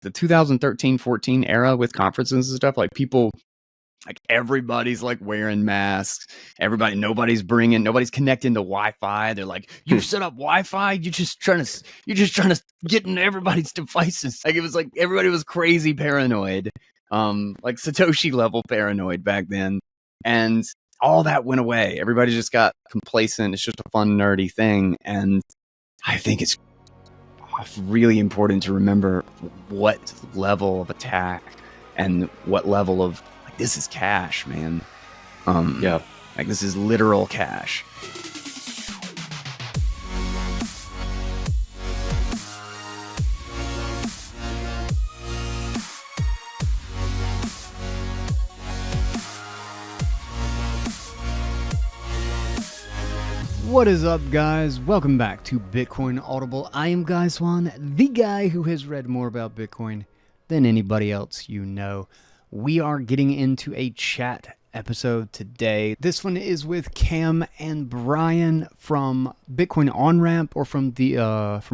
the 2013-14 era with conferences and stuff, like people, like everybody's like wearing masks. Nobody's connecting to Wi-Fi. They're like, you set up Wi-Fi. You're just trying to get into everybody's devices. Like it was like everybody was crazy paranoid, like Satoshi level paranoid back then, and all that went away. Everybody just got complacent. It's just a fun nerdy thing, and I think it's really important to remember what level of attack and what level of this is cash, man. Like this is literal cash. What is up, guys? Welcome back to Bitcoin Audible. I am Guy Swan, the guy who has read more about Bitcoin than anybody else you know. We are getting into a chat episode today. This one is with Cam and Brian from Bitcoin Onramp, or from the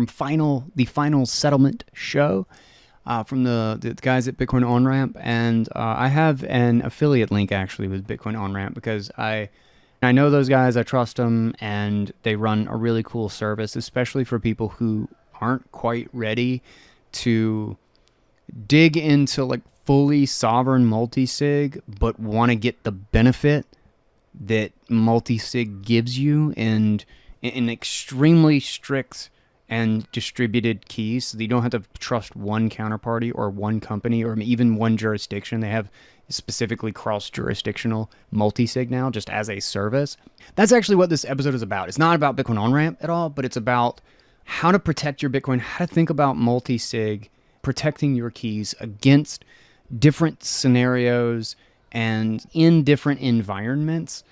final settlement show, from the guys at Bitcoin Onramp. And I have an affiliate link actually with Bitcoin Onramp because I know those guys, I trust them, and they run a really cool service, especially for people who aren't quite ready to dig into like fully sovereign multisig, but want to get the benefit that multisig gives you in extremely strict and distributed keys, so that you don't have to trust one counterparty or one company or even one jurisdiction. They have specifically cross-jurisdictional multisig now, just as a service. That's actually what this episode is about. It's not about Bitcoin Onramp at all, but it's about how to protect your Bitcoin, how to think about multisig, protecting your keys against different scenarios and in different environments.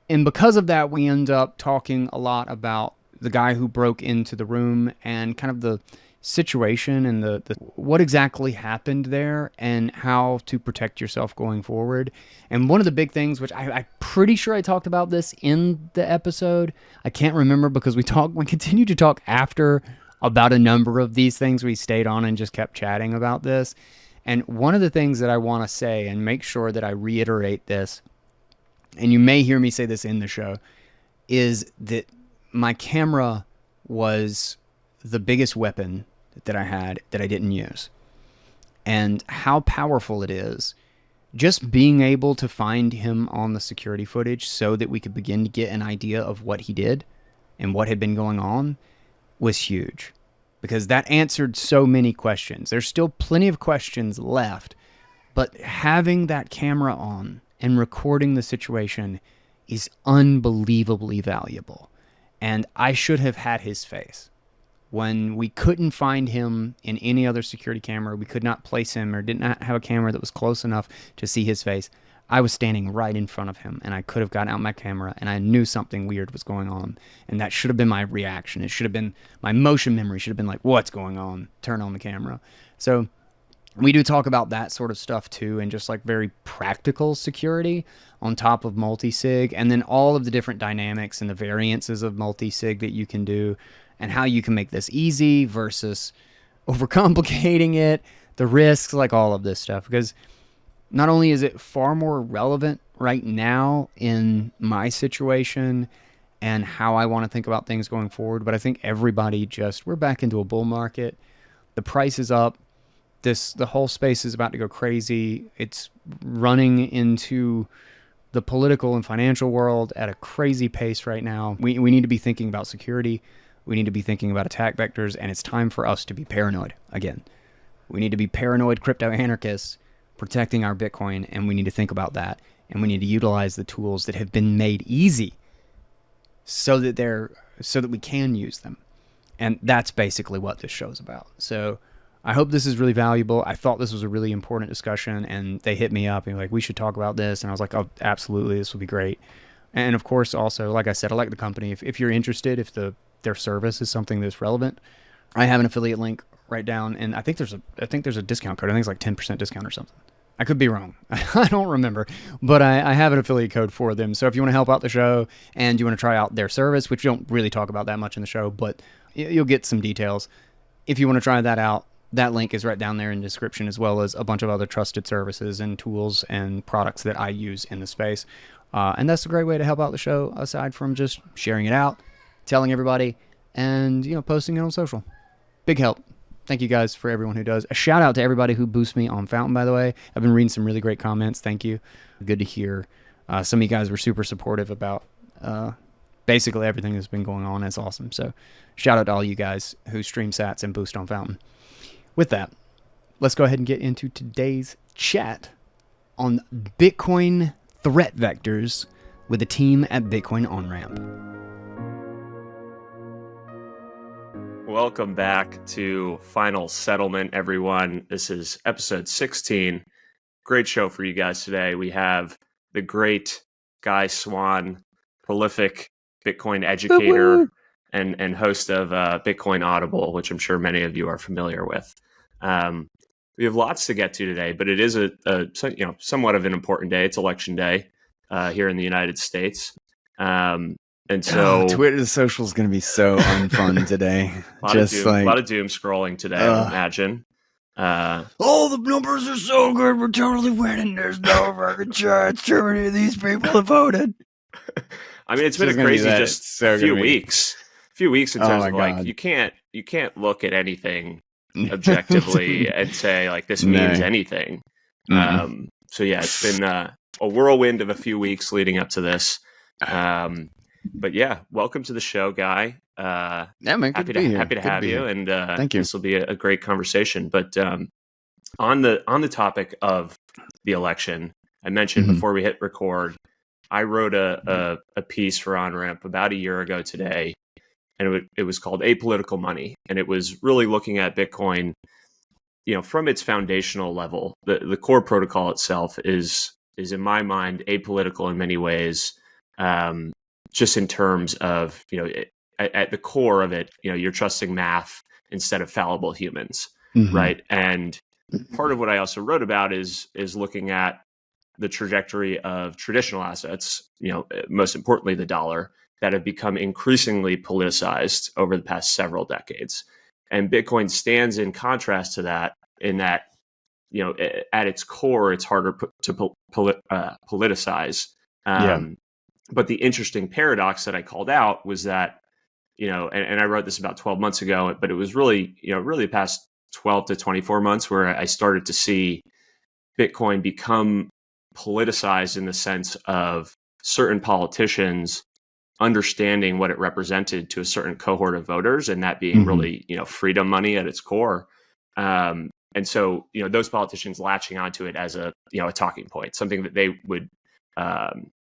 And because of that, we end up talking a lot about the guy who broke into the room and kind of the situation and the what exactly happened there and how to protect yourself going forward. And one of the big things, which I'm pretty sure I talked about this in the episode, I can't remember because we continued to talk after about a number of these things. We stayed on and just kept chatting about this. And one of the things that I want to say, and make sure that I reiterate this, and you may hear me say this in the show, is that my camera was the biggest weapon that I had that I didn't use. And how powerful it is just being able to find him on the security footage so that we could begin to get an idea of what he did and what had been going on was huge, because that answered so many questions. There's still plenty of questions left, but having that camera on and recording the situation is unbelievably valuable. And I should have had his face. When we couldn't find him in any other security camera, we could not place him or did not have a camera that was close enough to see his face, I was standing right in front of him, and I could have gotten out my camera, and I knew something weird was going on. And that should have been my reaction. It should have been, my motion memory should have been like, what's going on? Turn on the camera. So we do talk about that sort of stuff too, and just like very practical security on top of multisig, and then all of the different dynamics and the variances of multisig that you can do, and how you can make this easy versus overcomplicating it, the risks, like all of this stuff. Because not only is it far more relevant right now in my situation and how I want to think about things going forward, but I think everybody we're back into a bull market. The price is up. The whole space is about to go crazy. It's running into the political and financial world at a crazy pace right now. We need to be thinking about security. We need to be thinking about attack vectors, and it's time for us to be paranoid again. We need to be paranoid crypto anarchists protecting our Bitcoin, and we need to think about that. And we need to utilize the tools that have been made easy so that we can use them. And that's basically what this show's about. So I hope this is really valuable. I thought this was a really important discussion, and they hit me up and were like, we should talk about this. And I was like, oh, absolutely, this would be great. And of course, also, like I said, I like the company. If you're interested, if their service is something that's relevant, I have an affiliate link right down, and I think there's a discount code. I think it's like 10% discount or something. I could be wrong. I don't remember, but I have an affiliate code for them. So if you want to help out the show and you want to try out their service, which we don't really talk about that much in the show, but you'll get some details. If you want to try that out, that link is right down there in the description, as well as a bunch of other trusted services and tools and products that I use in the space. And that's a great way to help out the show, aside from just sharing it out, telling everybody, and posting it on social. Big help. Thank you guys for everyone who does. A shout out to everybody who boosts me on Fountain, by the way. I've been reading some really great comments. Thank you. Good to hear. Some of you guys were super supportive about basically everything that's been going on. It's awesome. So shout out to all you guys who stream sats and boost on Fountain. With that, let's go ahead and get into today's chat on Bitcoin threat vectors with the team at Bitcoin Onramp. Welcome back to Final Settlement, everyone. This is episode 16. Great show for you guys today. We have the great Guy Swan, prolific Bitcoin educator and host of Bitcoin Audible, which I'm sure many of you are familiar with. We have lots to get to today, but it is a somewhat of an important day. It's election day here in the United States. And so Twitter social is going to be so unfun today. a lot of doom scrolling today, I would imagine. Oh, the numbers are so good. We're totally winning. There's no fucking chance too many of these people have voted. I mean, it's been a crazy few weeks. In terms of like you can't look at anything objectively and say like this means anything. Mm-hmm. So yeah, it's been a whirlwind of a few weeks leading up to this. But yeah, welcome to the show, Guy. Yeah, man, happy to have you, and thank you. This will be a great conversation. But on the topic of the election, I mentioned before we hit record, I wrote a piece for Onramp about a year ago today, and it was called Apolitical Money, and it was really looking at Bitcoin, from its foundational level. The core protocol itself is in my mind apolitical in many ways. Just in terms of, at the core of it, you're trusting math instead of fallible humans, right? And part of what I also wrote about is looking at the trajectory of traditional assets, most importantly, the dollar, that have become increasingly politicized over the past several decades. And Bitcoin stands in contrast to that, in that, at its core, it's harder to politicize. But the interesting paradox that I called out was that, and I wrote this about 12 months ago, but it was really the past 12 to 24 months where I started to see Bitcoin become politicized in the sense of certain politicians understanding what it represented to a certain cohort of voters, and that being really, freedom money at its core. And so, those politicians latching onto it as a talking point, something that they would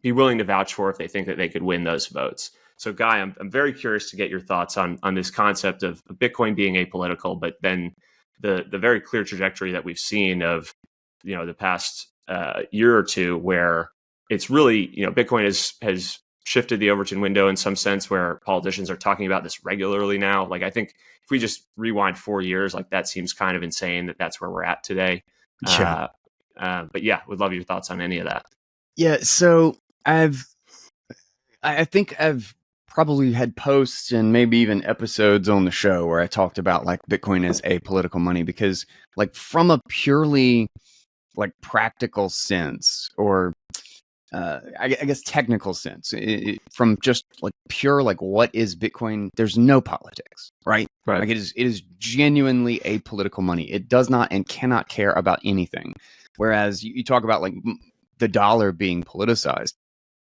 be willing to vouch for if they think that they could win those votes. So, Guy, I'm very curious to get your thoughts on this concept of Bitcoin being apolitical, but then the very clear trajectory that we've seen of the past year or two, where it's really Bitcoin has shifted the Overton window in some sense, where politicians are talking about this regularly now. Like, I think if we just rewind 4 years, like that seems kind of insane that's where we're at today. Sure. But yeah, would love your thoughts on any of that. Yeah, so I think I've probably had posts and maybe even episodes on the show where I talked about like Bitcoin as apolitical money, because like from a purely like practical sense, or I guess technical sense, from just like pure like what is Bitcoin, there's no politics, right? Like it is genuinely apolitical money. It does not and cannot care about anything. Whereas you talk about like the dollar being politicized.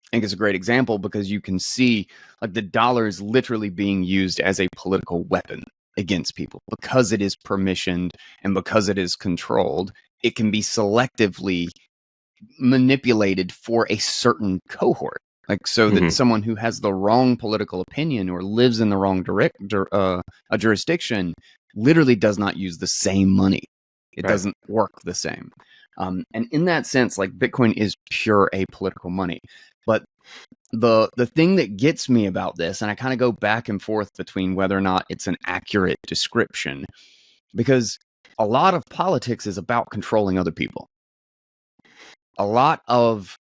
I think it's a great example, because you can see like the dollar is literally being used as a political weapon against people, because it is permissioned and because it is controlled. It can be selectively manipulated for a certain cohort, like so that someone who has the wrong political opinion or lives in the wrong jurisdiction literally does not use the same money. It doesn't work the same. And in that sense, like Bitcoin is pure apolitical money. But the thing that gets me about this, and I kind of go back and forth between whether or not it's an accurate description, because a lot of politics is about controlling other people. A lot of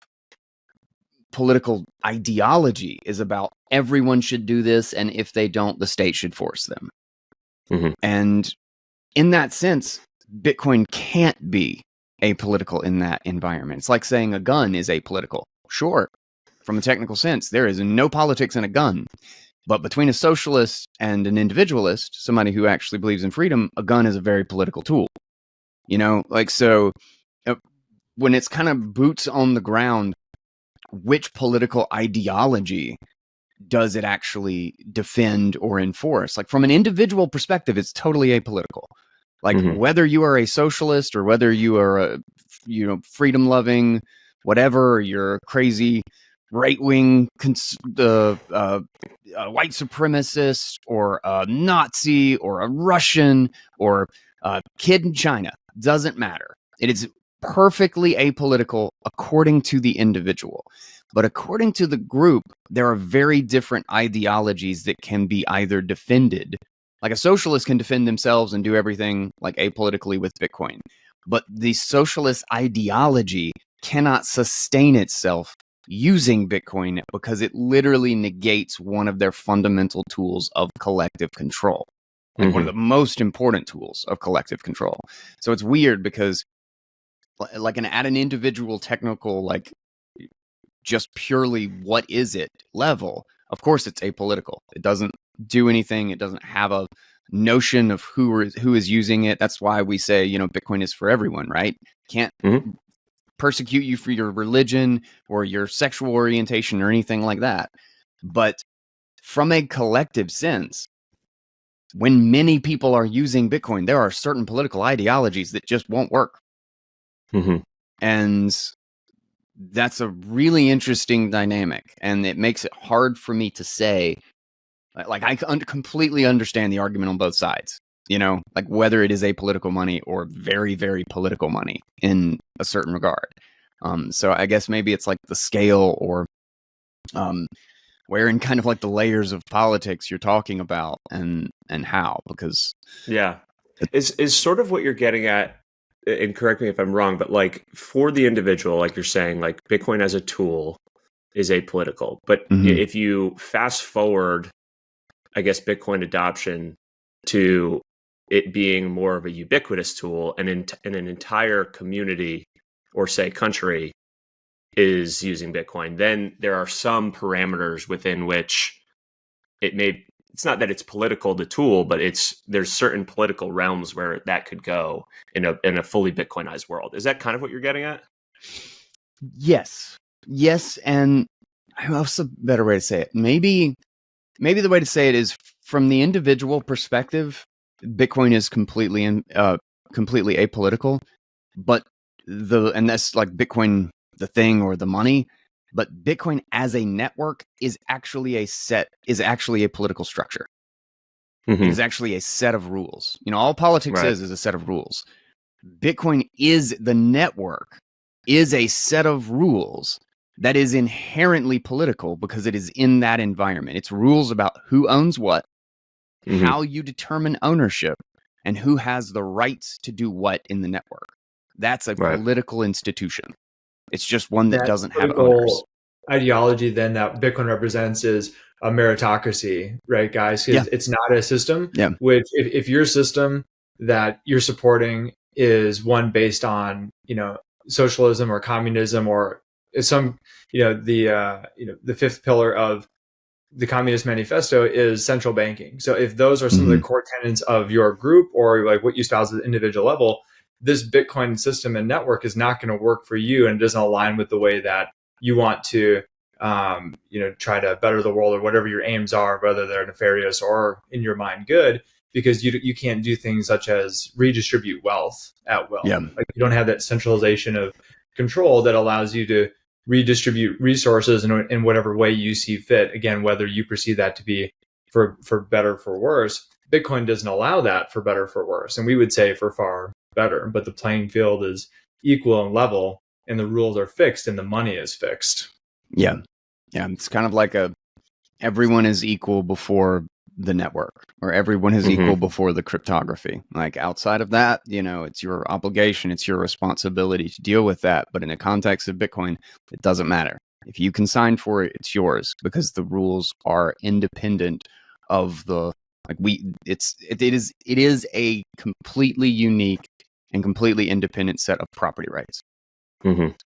political ideology is about everyone should do this, and if they don't, the state should force them. And in that sense, Bitcoin can't be apolitical in that environment. It's like saying a gun is apolitical. Sure, from a technical sense, there is no politics in a gun. But between a socialist and an individualist, somebody who actually believes in freedom, a gun is a very political tool. So when it's kind of boots on the ground, which political ideology does it actually defend or enforce? Like from an individual perspective, it's totally apolitical. Like whether you are a socialist or whether you are a freedom loving, whatever, or you're a crazy right wing white supremacist or a Nazi or a Russian or a kid in China, doesn't matter. It is perfectly apolitical according to the individual. But according to the group, there are very different ideologies that can be either defended. Like a socialist can defend themselves and do everything like apolitically with Bitcoin. But the socialist ideology cannot sustain itself using Bitcoin because it literally negates one of their fundamental tools of collective control. Like one of the most important tools of collective control. So it's weird because like at an individual technical, like just purely what is it level, of course it's apolitical. It doesn't do anything. It doesn't have a notion of who is using it. That's why we say, Bitcoin is for everyone, right? Can't persecute you for your religion or your sexual orientation or anything like that. But from a collective sense, when many people are using Bitcoin, there are certain political ideologies that just won't work. And that's a really interesting dynamic. And it makes it hard for me to say, like, I completely understand the argument on both sides, like whether it is apolitical money or very, very political money in a certain regard. So I guess maybe it's like the scale or where in kind of like the layers of politics you're talking about and how, because is sort of what you're getting at, and correct me if I'm wrong, but like for the individual, like you're saying, like Bitcoin as a tool is apolitical. But if you fast forward, I guess, Bitcoin adoption to it being more of a ubiquitous tool, and in an entire community or say country is using Bitcoin, then there are some parameters within which it's not that it's political, the tool, but there's certain political realms where that could go in a fully Bitcoinized world. Is that kind of what you're getting at? Yes. And what's a better way to say it? Maybe the way to say it is from the individual perspective, Bitcoin is completely apolitical, but and that's like Bitcoin, the thing or the money, but Bitcoin as a network is actually a political structure. It is actually a set of rules. All politics is a set of rules. Bitcoin is the network, is a set of rules that is inherently political because it is in that environment. It's rules about who owns what, how you determine ownership, and who has the rights to do what in the network. That's a political institution. It's just one that doesn't have owners. Ideology then that Bitcoin represents is a meritocracy, right, guys? It's not a system, which if your system that you're supporting is one based on, socialism or communism or some, the fifth pillar of the Communist Manifesto is central banking. So if those are some of the core tenets of your group or like what you espouse at the individual level, this Bitcoin system and network is not going to work for you, and it doesn't align with the way that you want to, try to better the world or whatever your aims are, whether they're nefarious or in your mind good, because you can't do things such as redistribute wealth at will. Like you don't have that centralization of control that allows you to redistribute resources in whatever way you see fit. Again, whether you perceive that to be for better, for worse. Bitcoin doesn't allow that for better, for worse. And we would say for far better, but the playing field is equal and level, and the rules are fixed and the money is fixed. Yeah. It's kind of like everyone is equal before the network, or everyone is equal before the cryptography. Like outside of that, it's your obligation, it's your responsibility to deal with that. But in the context of Bitcoin, it doesn't matter. If you can sign for it, it's yours because the rules are independent of the Like it is a completely unique and completely independent set of property rights.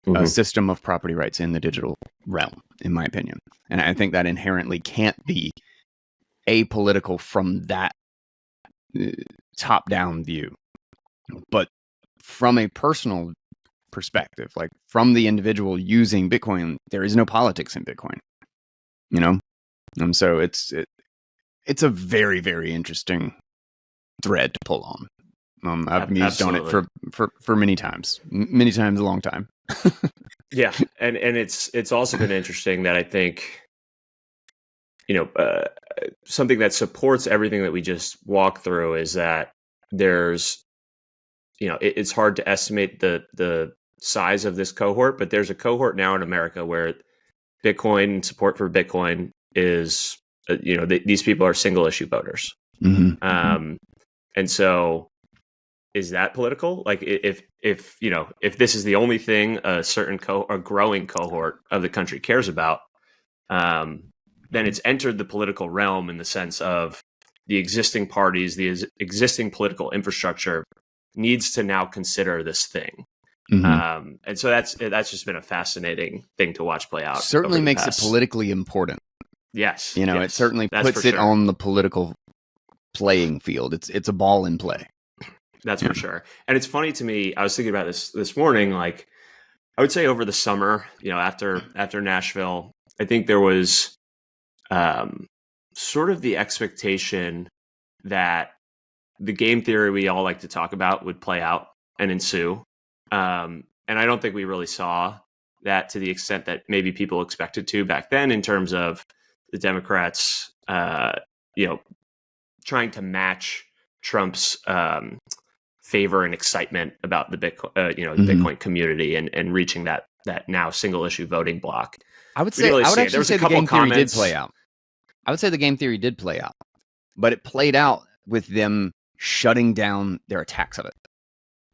A system of property rights in the digital realm, in my opinion. And I think that inherently can't be apolitical from that top-down view. But from a personal perspective, like from the individual using Bitcoin, there is no politics in Bitcoin, you know? And so it's a very, very interesting thread to pull on. I've mused on it for many times a long time. Yeah. And it's also been interesting that I think, something that supports everything that we just walked through is that there's, it's hard to estimate the size of this cohort, but there's a cohort now in America where Bitcoin support for Bitcoin is, these people are single issue voters. And so is that political? Like if this is the only thing a certain a growing cohort of the country cares about, then it's entered the political realm in the sense of the existing parties, the existing political infrastructure needs to now consider this thing. And so that's just been a fascinating thing to watch play out. Certainly makes it politically important. Yes. It certainly puts it on the political playing field. It's a ball in play. That's for sure. And it's funny to me, I was thinking about this morning, like I would say over the summer, after Nashville, I think there was sort of the expectation that the game theory we all like to talk about would play out and ensue. And I don't think we really saw that to the extent that maybe people expected to back then, in terms of the Democrats, trying to match Trump's favor and excitement about the Bitcoin, the Bitcoin community and reaching that now single issue voting block. I would actually say the game theory did play out. I would say the game theory did play out, but it played out with them shutting down their attacks of it.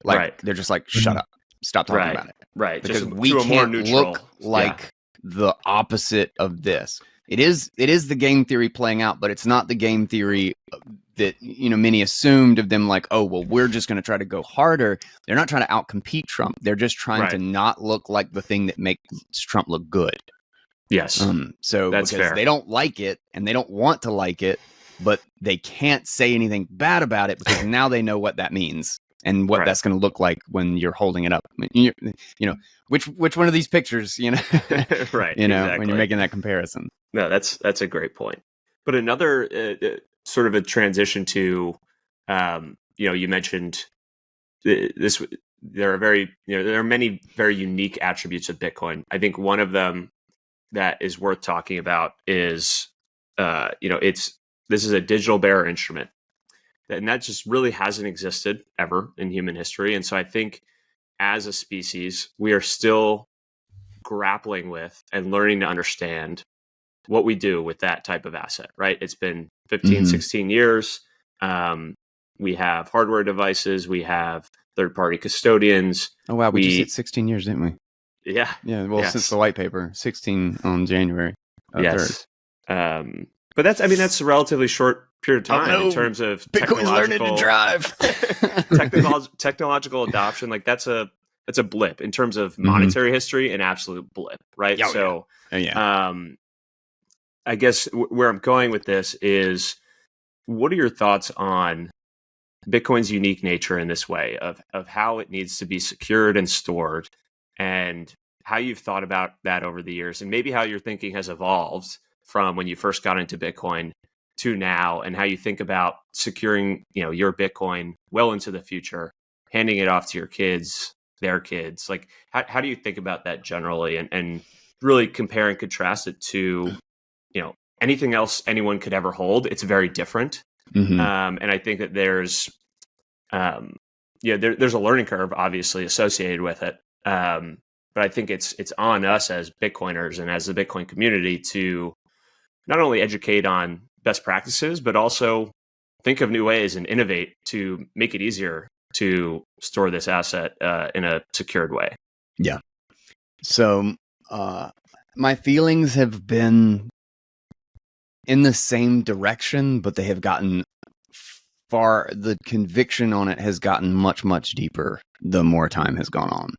Like they're just like, shut up, stop talking about it. Right. Because just we can't look like the opposite of this. It is the game theory playing out, but it's not the game theory that many assumed of them. Like, oh well, we're just going to try to go harder. They're not trying to outcompete Trump. They're just trying to not look like the thing that makes Trump look good. Yes. So that's because fair. They don't like it and they don't want to like it, but they can't say anything bad about it because now they know what that means and what that's going to look like when you're holding it up. Which one of these pictures, right. Exactly. When you're making that comparison. No, that's a great point. But another sort of a transition to, you mentioned this. There are many very unique attributes of Bitcoin. I think one of them that is worth talking about is, this is a digital bearer instrument, and that just really hasn't existed ever in human history. And so I think as a species, we are still grappling with and learning to understand what we do with that type of asset, right? It's been 15, 16 years. We have hardware devices. We have third-party custodians. Oh, wow. We just hit 16 years, didn't we? Yeah. Yeah. Well, since the white paper, 16 on January 3rd. But that's a relatively short period of time in terms of Bitcoin's learning to drive. technological adoption. Like that's a blip in terms of monetary history, an absolute blip, right? I guess where I'm going with this is, what are your thoughts on Bitcoin's unique nature in this way of how it needs to be secured and stored, and how you've thought about that over the years, and maybe how your thinking has evolved from when you first got into Bitcoin to now, and how you think about securing, your Bitcoin well into the future, handing it off to your kids, their kids. Like, how do you think about that generally, and really compare and contrast it to, anything else anyone could ever hold? It's very different. And I think that there's a learning curve obviously associated with it. But I think it's on us as Bitcoiners and as the Bitcoin community to not only educate on best practices, but also think of new ways and innovate to make it easier to store this asset in a secured way. Yeah. So my feelings have been in the same direction, but they have gotten the conviction on it has gotten much, much deeper the more time has gone on.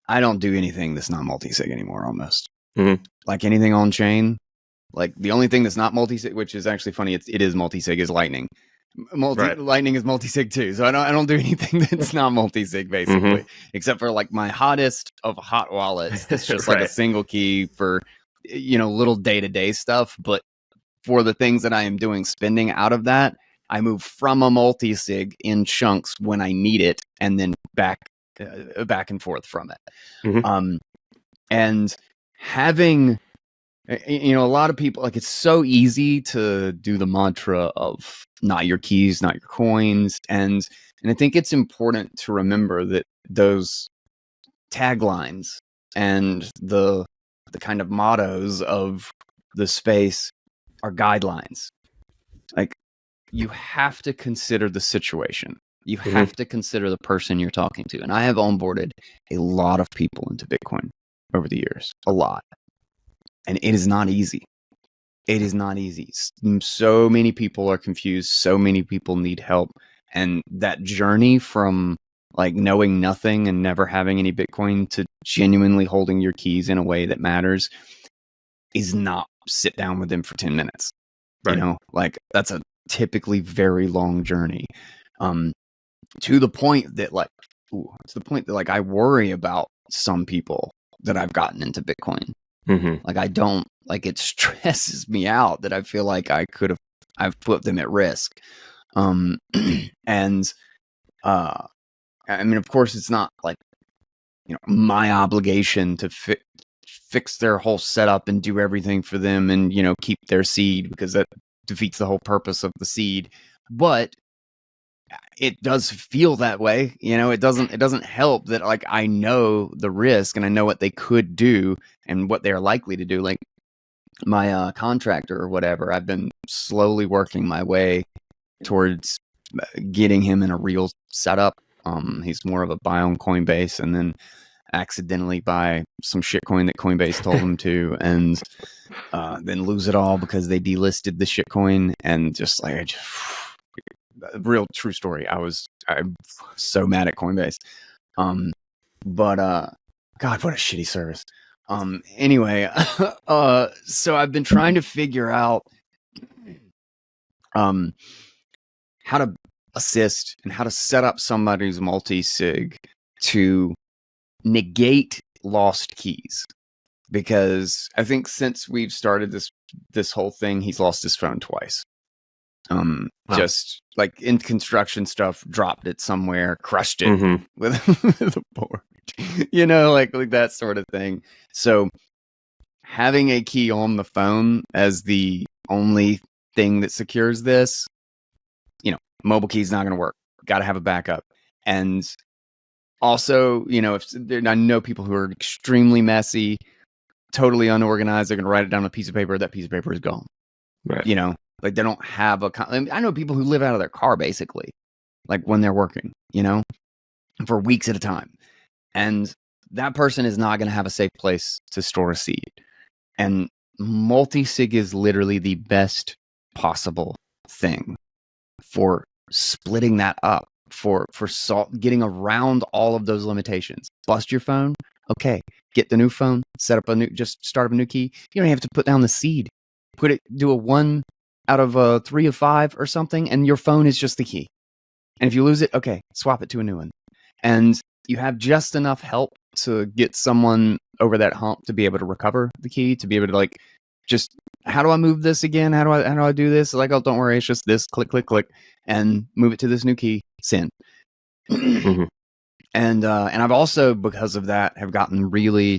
I don't do anything that's not multisig anymore, almost. Mm-hmm. Like anything on chain, like the only thing that's not multisig, which is actually funny, it is multisig, is Lightning. Lightning is multisig too, so I don't do anything that's not multisig basically, except for like my hottest of hot wallets. It's just like a single key for little day-to-day stuff. But for the things that I am doing spending out of that, I move from a multisig in chunks when I need it, and then back and forth from it. And having a lot of people, like, it's so easy to do the mantra of not your keys, not your coins. And I think it's important to remember that those taglines and the kind of mottos of the space are guidelines. Like, you have to consider the situation. You have to consider the person you're talking to. And I have onboarded a lot of people into Bitcoin over the years, a lot. And it is not easy. It is not easy. So many people are confused. So many people need help. And that journey from like knowing nothing and never having any Bitcoin to genuinely holding your keys in a way that matters is not sit down with them for 10 minutes. Right. Like that's a typically very long journey. To the point that I worry about some people that I've gotten into Bitcoin. Like it stresses me out that I feel like I've put them at risk. And I mean, of course it's not like, my obligation to fix their whole setup and do everything for them and, keep their seed, because that defeats the whole purpose of the seed. But it does feel that way. It doesn't help that like I know the risk and I know what they could do and what they're likely to do. Like my contractor or whatever, I've been slowly working my way towards getting him in a real setup. He's more of a buy on Coinbase and then accidentally buy some shitcoin that Coinbase told him to, and then lose it all because they delisted the shitcoin. And just like real true story. I'm so mad at Coinbase. But God, what a shitty service. Anyway, so I've been trying to figure out how to assist and how to set up somebody's multi-sig to negate lost keys. Because I think since we've started this whole thing, he's lost his phone twice. Just like in construction stuff, dropped it somewhere, crushed it with a board, like that sort of thing. So having a key on the phone as the only thing that secures this, mobile key is not going to work. Got to have a backup. And also, I know people who are extremely messy, totally unorganized, they're going to write it down on a piece of paper. That piece of paper is gone. Right. Like they don't have I know people who live out of their car basically, like when they're working, for weeks at a time. And that person is not going to have a safe place to store a seed. And multi-sig is literally the best possible thing for splitting that up, for getting around all of those limitations. Bust your phone. Okay. Get the new phone, just start up a new key. You don't have to put down the seed. Do a 1 out of 3 of 5 or something, and your phone is just the key. And if you lose it, okay, swap it to a new one. And you have just enough help to get someone over that hump to be able to recover the key, to be able to like, just how do I move this again? How do I do this? Like, oh, don't worry, it's just this, click, click, click, and move it to this new key, send. And I've also, because of that, have gotten really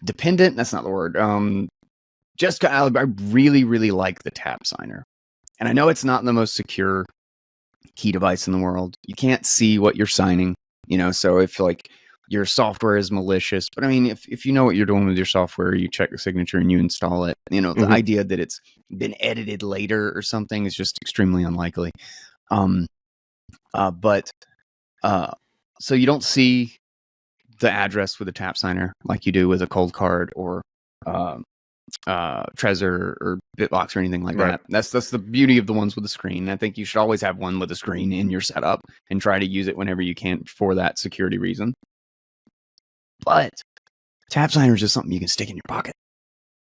dependent. That's not the word. I really, really like the tap signer. And I know it's not the most secure key device in the world. You can't see what you're signing, so if like your software is malicious, but I mean, if you know what you're doing with your software, you check the signature and you install it, the idea that it's been edited later or something is just extremely unlikely. So you don't see the address with a tap signer like you do with a cold card or Trezor or Bitbox or anything like that. That's the beauty of the ones with a screen. I think you should always have one with a screen in your setup and try to use it whenever you can for that security reason. But tap signer is just something you can stick in your pocket.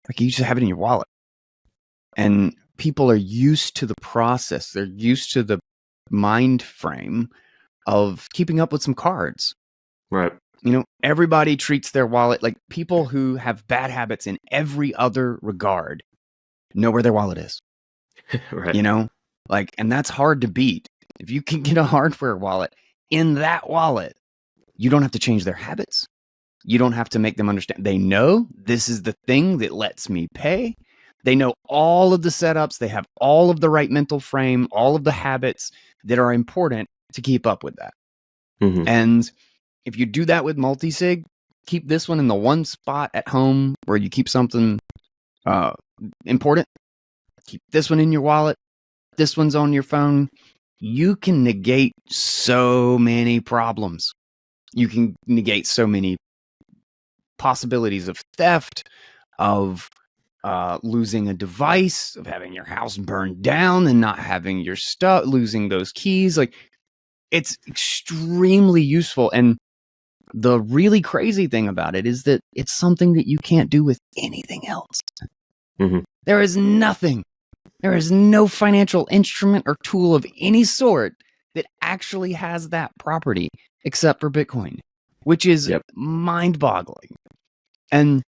Like you just have it in your wallet. And people are used to the process. They're used to the mind frame of keeping up with some cards. Right. You know, everybody treats their wallet like people who have bad habits in every other regard know where their wallet is. Right. You know, like, and that's hard to beat. If you can get a hardware wallet in that wallet, you don't have to change their habits. You don't have to make them understand. They know this is the thing that lets me pay. They know all of the setups. They have all of the right mental frame, all of the habits that are important to keep up with that. Mm-hmm. And if you do that with multisig, keep this one in the one spot at home where you keep something important. Keep this one in your wallet. This one's on your phone. You can negate so many problems. You can negate so many possibilities of theft, of losing a device, of having your house burned down and not having your stuff, losing those keys. Like, it's extremely useful. And the really crazy thing about it is that it's something that you can't do with anything else. Mm-hmm. There is nothing. There is no financial instrument or tool of any sort that actually has that property except for Bitcoin, which is mind-boggling. And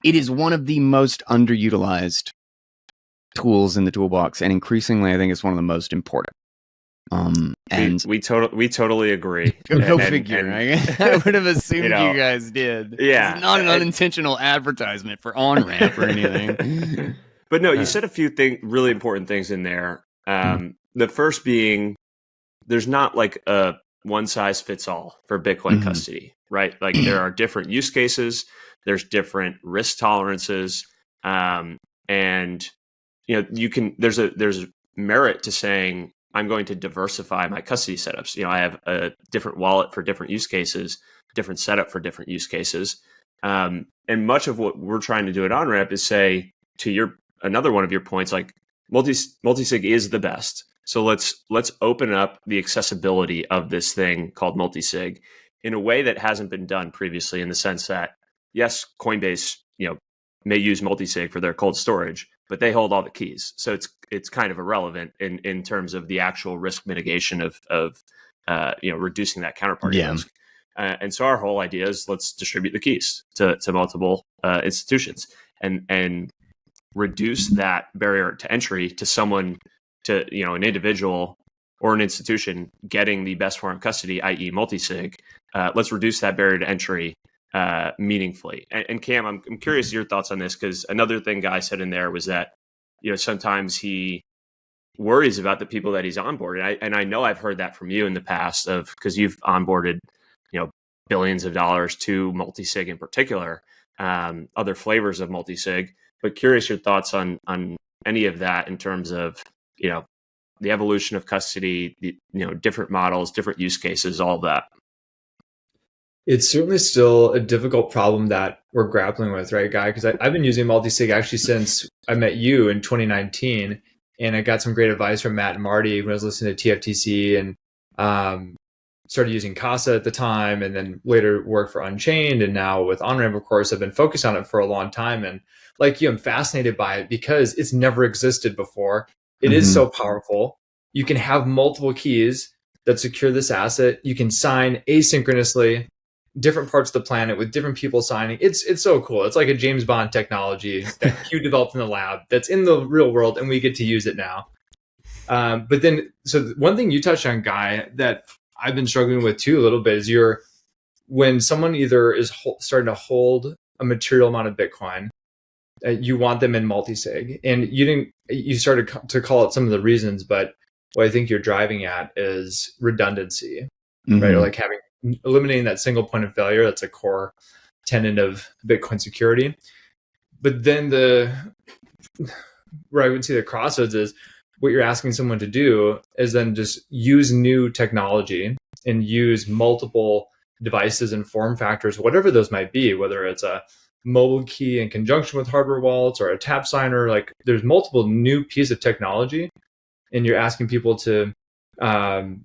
it is one of the most underutilized tools in the toolbox, and increasingly, I think it's one of the most important. And we totally agree. Go figure. Right? I would have assumed you guys did. Yeah, it's not an unintentional advertisement for Onramp or anything. But no, you said a few really important things in there. The first being, there's not like a one size fits all for Bitcoin custody, right? Like there are different use cases. There's different risk tolerances, and you know there's merit to saying I'm going to diversify my custody setups. You know, I have a different wallet for different use cases, different setup for different use cases, and much of what we're trying to do at Onramp is say to another one of your points, like multisig is the best. So let's open up the accessibility of this thing called multisig in a way that hasn't been done previously, in the sense that yes, Coinbase, may use multisig for their cold storage, but they hold all the keys. So it's kind of irrelevant in terms of the actual risk mitigation of reducing that counterparty risk. And so our whole idea is let's distribute the keys to multiple institutions and reduce that barrier to entry to someone, to an individual or an institution getting the best form of custody, i.e. multisig. Let's reduce that barrier to entry meaningfully. And Cam, I'm curious your thoughts on this, because another thing Guy said in there was that sometimes he worries about the people that he's onboarded. And I know I've heard that from you in the past, because you've onboarded billions of dollars to multisig in particular, other flavors of multisig. But curious your thoughts on any of that in terms of the evolution of custody, different models, different use cases, all of that. It's certainly still a difficult problem that we're grappling with, right, Guy? Because I've been using multisig actually since I met you in 2019, and I got some great advice from Matt and Marty when I was listening to TFTC, and started using Casa at the time, and then later worked for Unchained, and now with Onramp, of course, I've been focused on it for a long time. And like you, I'm fascinated by it because it's never existed before. It is so powerful. You can have multiple keys that secure this asset. You can sign asynchronously, different parts of the planet with different people signing. It's so cool. It's like a James Bond technology that Q developed in the lab that's in the real world, and we get to use it now. But then, so one thing you touched on, Guy, that I've been struggling with too a little bit is when someone either is starting to hold a material amount of Bitcoin, you want them in multisig, and you started to call out some of the reasons, but what I think you're driving at is redundancy, right? Or like eliminating that single point of failure. That's a core tenet of Bitcoin security. But then where I would see the crossroads is what you're asking someone to do is then just use new technology and use multiple devices and form factors, whatever those might be, whether it's a mobile key in conjunction with hardware wallets or a tap signer, like there's multiple new pieces of technology, and you're asking people to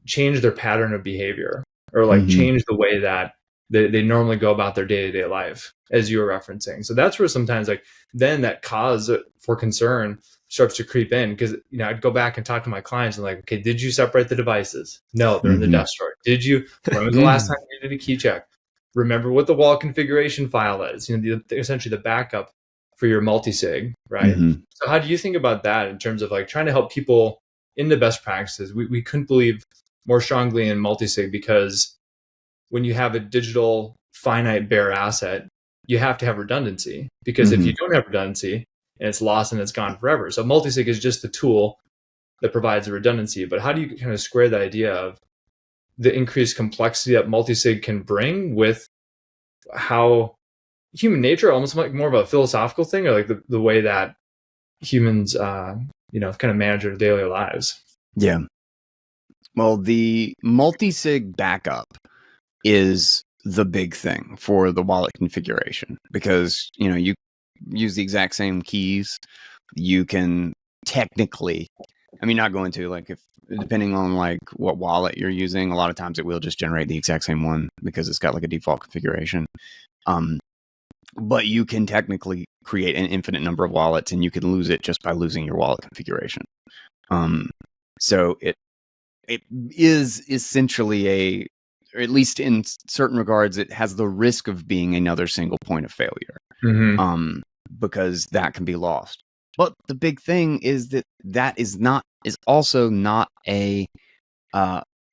change their pattern of behavior or like change the way that they normally go about their day-to-day life, as you were referencing. So that's where sometimes like then that cause for concern starts to creep in, because I'd go back and talk to my clients and like, okay, did you separate the devices? No, they're in the desk drawer. Did you? When was the last time you did a key check? Remember what the wallet configuration file is? Essentially the backup for your multisig, right? So how do you think about that in terms of like trying to help people in the best practices? We couldn't believe more strongly in multisig, because when you have a digital finite bare asset, you have to have redundancy, because if you don't have redundancy and it's lost and it's gone forever. So multisig is just the tool that provides the redundancy. But how do you kind of square the idea of the increased complexity that multisig can bring with how human nature, almost like more of a philosophical thing, or like the way that humans, kind of manage their daily lives? Yeah. Well, the multisig backup is the big thing for the wallet configuration, because, you use the exact same keys. You can technically, not going to, like, if depending on like what wallet you're using, a lot of times it will just generate the exact same one because it's got like a default configuration. But you can technically create an infinite number of wallets, and you can lose it just by losing your wallet configuration. So it is essentially or at least in certain regards, it has the risk of being another single point of failure, because that can be lost. But the big thing is that is also not a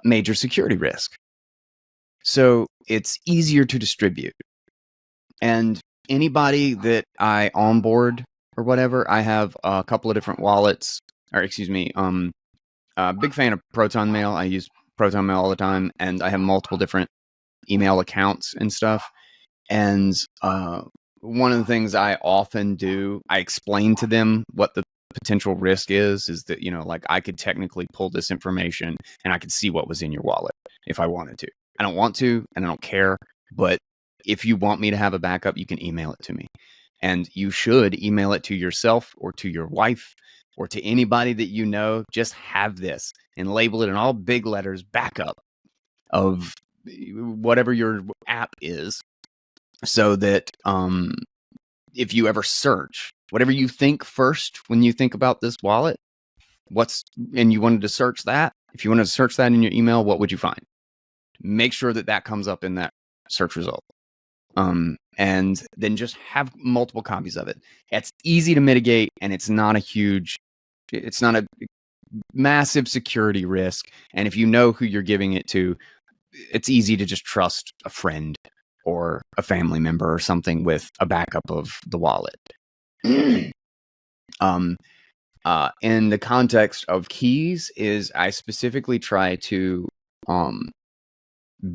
major security risk. So it's easier to distribute. And anybody that I onboard or whatever, I have a couple of different wallets, big fan of Proton Mail. I use Proton Mail all the time, and I have multiple different email accounts and stuff. And one of the things I often do, I explain to them what the potential risk is that, like, I could technically pull this information and I could see what was in your wallet if I wanted to. I don't want to, and I don't care, but if you want me to have a backup, you can email it to me. And you should email it to yourself or to your wife or to anybody that you know. Just have this and label it in all big letters, backup of whatever your app is, so that if you ever search, whatever you think first when you think about this wallet, and you wanted to search that, if you wanted to search that in your email, what would you find? Make sure that comes up in that search result. And then just have multiple copies of it. It's easy to mitigate, and it's not a massive security risk. And if you know who you're giving it to, it's easy to just trust a friend or a family member or something with a backup of the wallet. In the context of keys, is I specifically try to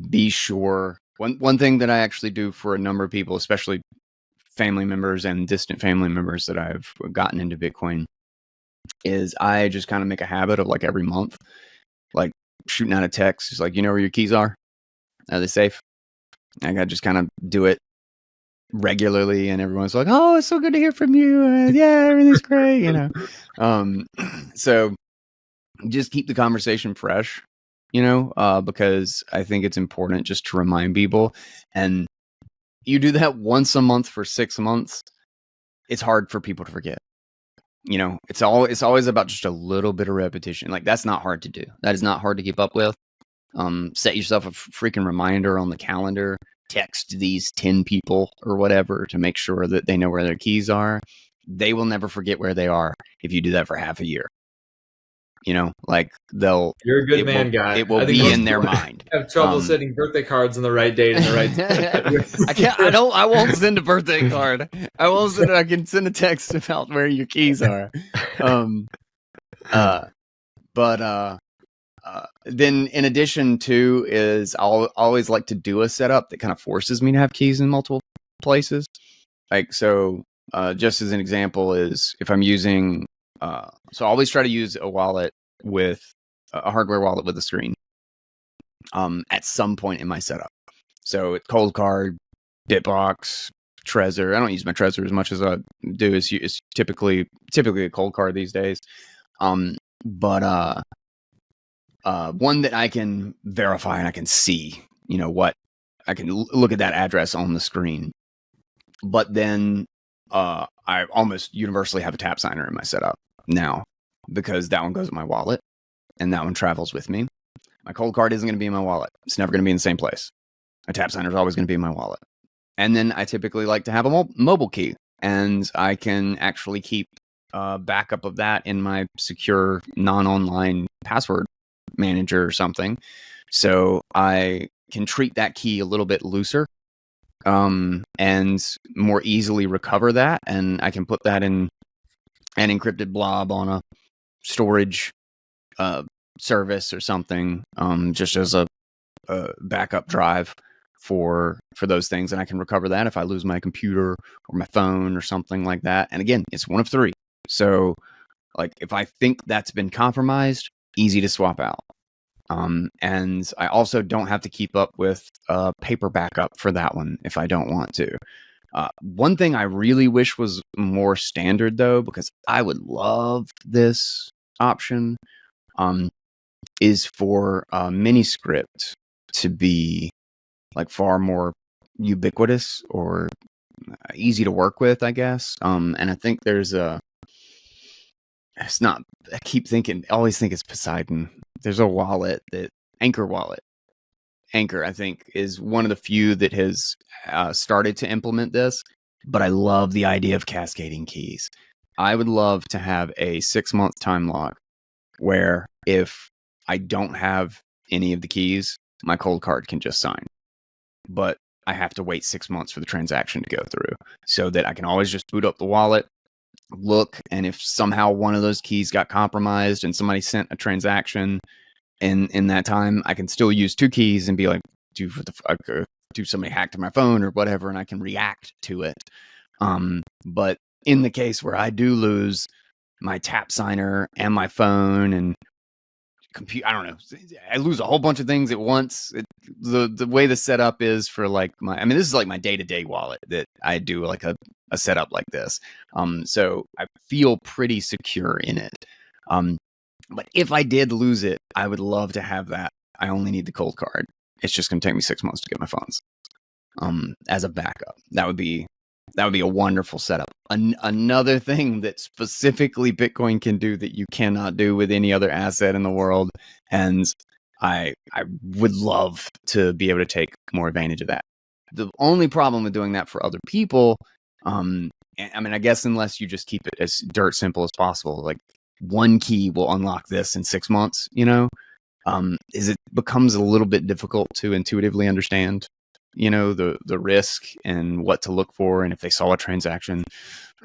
be sure. One thing that I actually do for a number of people, especially family members and distant family members that I've gotten into Bitcoin, is I just kind of make a habit of, like, every month, like, shooting out a text. It's like, you know where your keys are? Are they safe? I gotta just kind of do it regularly, and everyone's like, "Oh, it's so good to hear from you. Yeah, everything's great," So just keep the conversation fresh, because I think it's important just to remind people. And you do that once a month for 6 months, it's hard for people to forget. It's always about just a little bit of repetition. Like, that's not hard to do. That is not hard to keep up with. Set yourself a freaking reminder on the calendar. Text these 10 people or whatever to make sure that they know where their keys are. They will never forget where they are if you do that for half a year. Like, you're a good man, guy. It will be in their mind. Have trouble setting birthday cards on the right date and the right. I won't send a birthday card. I can send a text about where your keys are. Then in addition to is I'll always like to do a setup that kind of forces me to have keys in multiple places. Like, so just as an example is if I'm using, so I always try to use a wallet with a hardware wallet with a screen at some point in my setup. So it's Cold Card, Bitbox, Trezor. I don't use my Trezor as much as I do. It's typically a Cold Card these days. But one that I can verify and I can see, what I can look at that address on the screen. But then I almost universally have a tap signer in my setup now, because that one goes in my wallet and that one travels with me. My Cold Card isn't going to be in my wallet. It's never going to be in the same place. My tap signer is always going to be in my wallet. And then I typically like to have a mobile key, and I can actually keep backup of that in my secure non-online password manager or something. So I can treat that key a little bit looser and more easily recover that. And I can put that in an encrypted blob on a storage service or something, just as a backup drive for those things. And I can recover that if I lose my computer or my phone or something like that. And again, it's one of three. So like if I think that's been compromised, easy to swap out. And I also don't have to keep up with paper backup for that one if I don't want to. One thing I really wish was more standard, though, because I would love this option, is for Miniscript to be like far more ubiquitous or easy to work with, I guess. And I think there's it's not, I always think it's Poseidon. There's a wallet Anchor wallet. Anchor, I think, is one of the few that has started to implement this, but I love the idea of cascading keys. I would love to have a 6-month time lock where if I don't have any of the keys, my Cold Card can just sign. But I have to wait 6 months for the transaction to go through, so that I can always just boot up the wallet, look, and if somehow one of those keys got compromised and somebody sent a transaction in that time, I can still use 2 keys and be like, do somebody hacked my phone or whatever, and I can react to it. But in the case where I do lose my tap signer and my phone and I don't know, I lose a whole bunch of things at once. The way the setup is for like this is like my day-to-day wallet that I do like a setup like this. So I feel pretty secure in it. But if I did lose it, I would love to have that. I only need the Cold Card. It's just going to take me 6 months to get my funds as a backup. That would be a wonderful setup. Another thing that specifically Bitcoin can do that you cannot do with any other asset in the world, and I would love to be able to take more advantage of that. The only problem with doing that for other people, I guess unless you just keep it as dirt simple as possible, like one key will unlock this in 6 months, is it becomes a little bit difficult to intuitively understand, the risk and what to look for. And if they saw a transaction,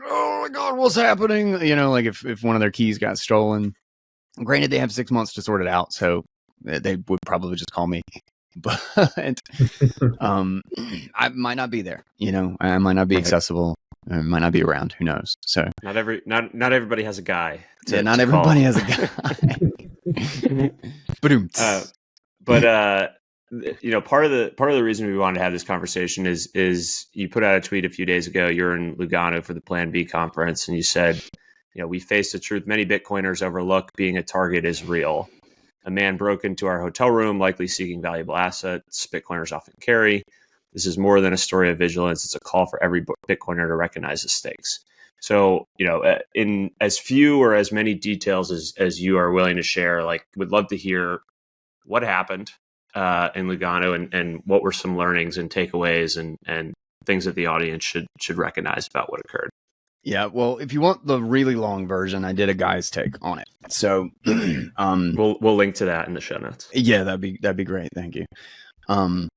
oh my God, what's happening? Like if one of their keys got stolen, granted they have 6 months to sort it out, so they would probably just call me. But I might not be there, I might not be accessible. I might not be around. Who knows? So not everybody has a guy. Not everybody has a guy. But part of the reason we wanted to have this conversation is you put out a tweet a few days ago. You're in Lugano for the Plan B conference, and you said, we face the truth many Bitcoiners overlook: being a target is real. A man broke into our hotel room, likely seeking valuable assets Bitcoiners often carry. This is more than a story of vigilance. It's a call for every Bitcoiner to recognize the stakes. So, in as few or as many details as you are willing to share, would love to hear what happened in Lugano and what were some learnings and takeaways and things that the audience should recognize about what occurred. Yeah, well, if you want the really long version, I did a guy's take on it. So we'll link to that in the show notes. Yeah, that'd be great. Thank you. I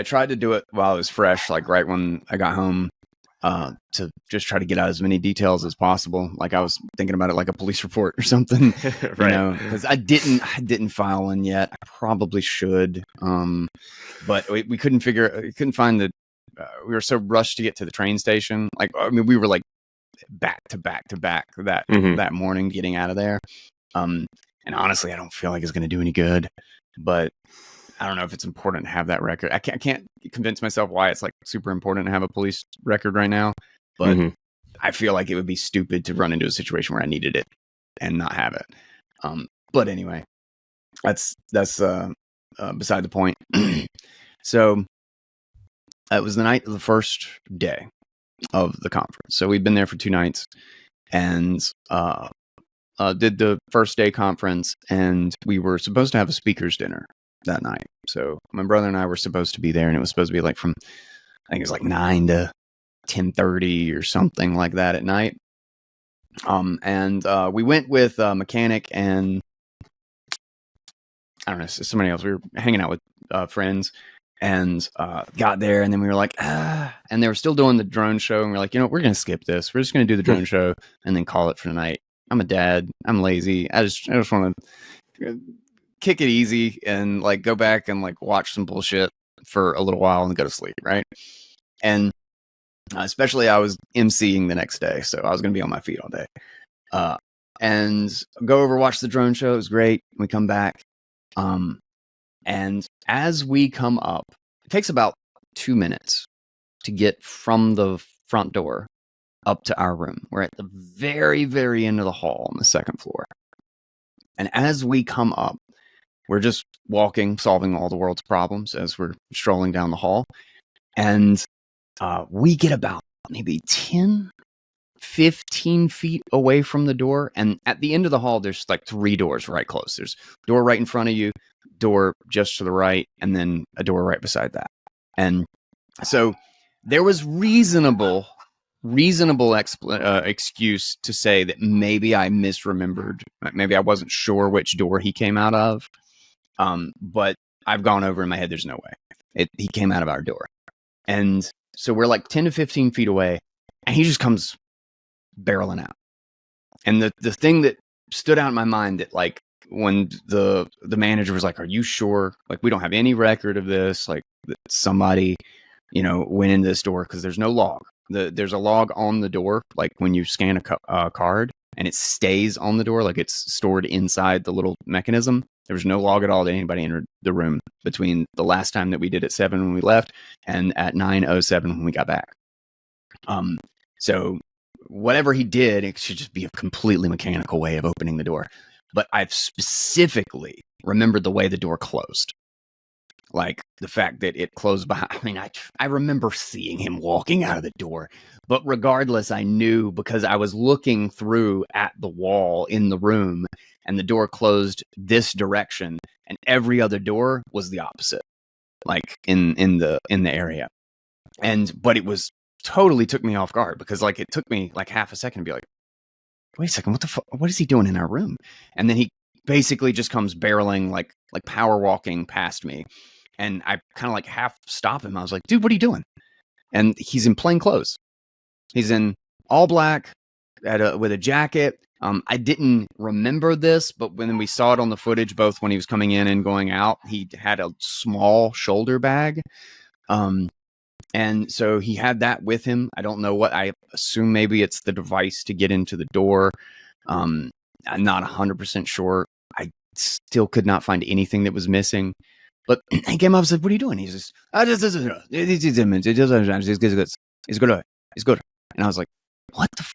tried to do it while it was fresh, like right when I got home, to just try to get out as many details as possible. Like I was thinking about it like a police report or something, right? Because I didn't file one yet. I probably should, but we couldn't find the. We were so rushed to get to the train station. We were like back to back that morning getting out of there. And honestly, I don't feel like it's going to do any good. But I don't know if it's important to have that record. I can't convince myself why it's like super important to have a police record right now, but I feel like it would be stupid to run into a situation where I needed it and not have it. But anyway, that's beside the point. So it was the night of the first day of the conference. So we'd been there for 2 nights and did the first day conference, and we were supposed to have a speaker's dinner that night. So my brother and I were supposed to be there, and it was supposed to be like from, I think it was like 9 to 10:30 or something like that at night. And we went with a mechanic and I don't know, somebody else. We were hanging out with friends and got there, and then we were like, and they were still doing the drone show, and we're like, we're going to skip this. We're just going to do the drone show and then call it for the night. I'm a dad. I'm lazy. I just want to kick it easy and like go back and like watch some bullshit for a little while and go to sleep, right? And especially I was emceeing the next day, so I was going to be on my feet all day. And go over, watch the drone show. It was great. We come back. And as we come up, it takes about 2 minutes to get from the front door up to our room. We're at the very, very end of the hall on the 2nd floor. And as we come up, we're just walking, solving all the world's problems as we're strolling down the hall. And we get about maybe 10, 15 feet away from the door. And at the end of the hall, there's like 3 doors right close. There's a door right in front of you, door just to the right, and then a door right beside that. And so there was reasonable excuse to say that maybe I misremembered. Maybe I wasn't sure which door he came out of. But I've gone over in my head. There's no way he came out of our door. And so we're like 10 to 15 feet away, and he just comes barreling out. And the thing that stood out in my mind, that like when the manager was like, "Are you sure? Like, we don't have any record of this. Like, that somebody, went in this door," because there's no log. There's a log on the door, like when you scan a card, and it stays on the door, like it's stored inside the little mechanism. There was no log at all that anybody entered the room between the last time that we did at 7 when we left and at 9:07 when we got back. So whatever he did, it should just be a completely mechanical way of opening the door. But I've specifically remembered the way the door closed. Like the fact that it closed behind. I mean, I remember seeing him walking out of the door, but regardless, I knew because I was looking through at the wall in the room, and the door closed this direction, and every other door was the opposite, like in the area. But it was totally took me off guard, because like it took me like half a second to be like, wait a second, what the fuck? What is he doing in our room? And then he basically just comes barreling, like power walking past me. And I kind of like half stop him. I was like, dude, what are you doing? And he's in plain clothes. He's in all black with a jacket. I didn't remember this, but when we saw it on the footage, both when he was coming in and going out, he had a small shoulder bag. And so he had that with him. I don't know what, I assume maybe it's the device to get into the door. I'm not 100% sure. I still could not find anything that was missing. But he came up and said, "What are you doing?" He's just, it's good. And I was like, what the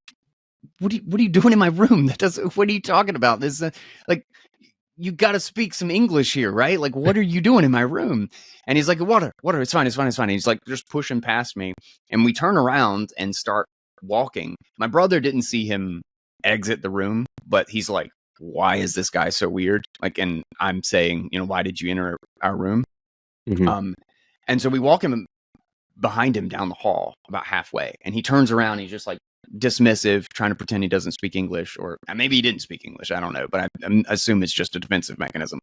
what are you doing in my room? What are you talking about? This, like, you got to speak some English here, right? Like, what are you doing in my room? And he's like, water, it's fine. And he's like, just pushing past me. And we turn around and start walking. My brother didn't see him exit the room, but he's like, why is this guy so weird? Like, and I'm saying, why did you enter our room? Mm-hmm. And so we walk him behind him down the hall about halfway, and he turns around. He's just like dismissive, trying to pretend he doesn't speak English, or maybe he didn't speak English. I don't know, but I assume it's just a defensive mechanism.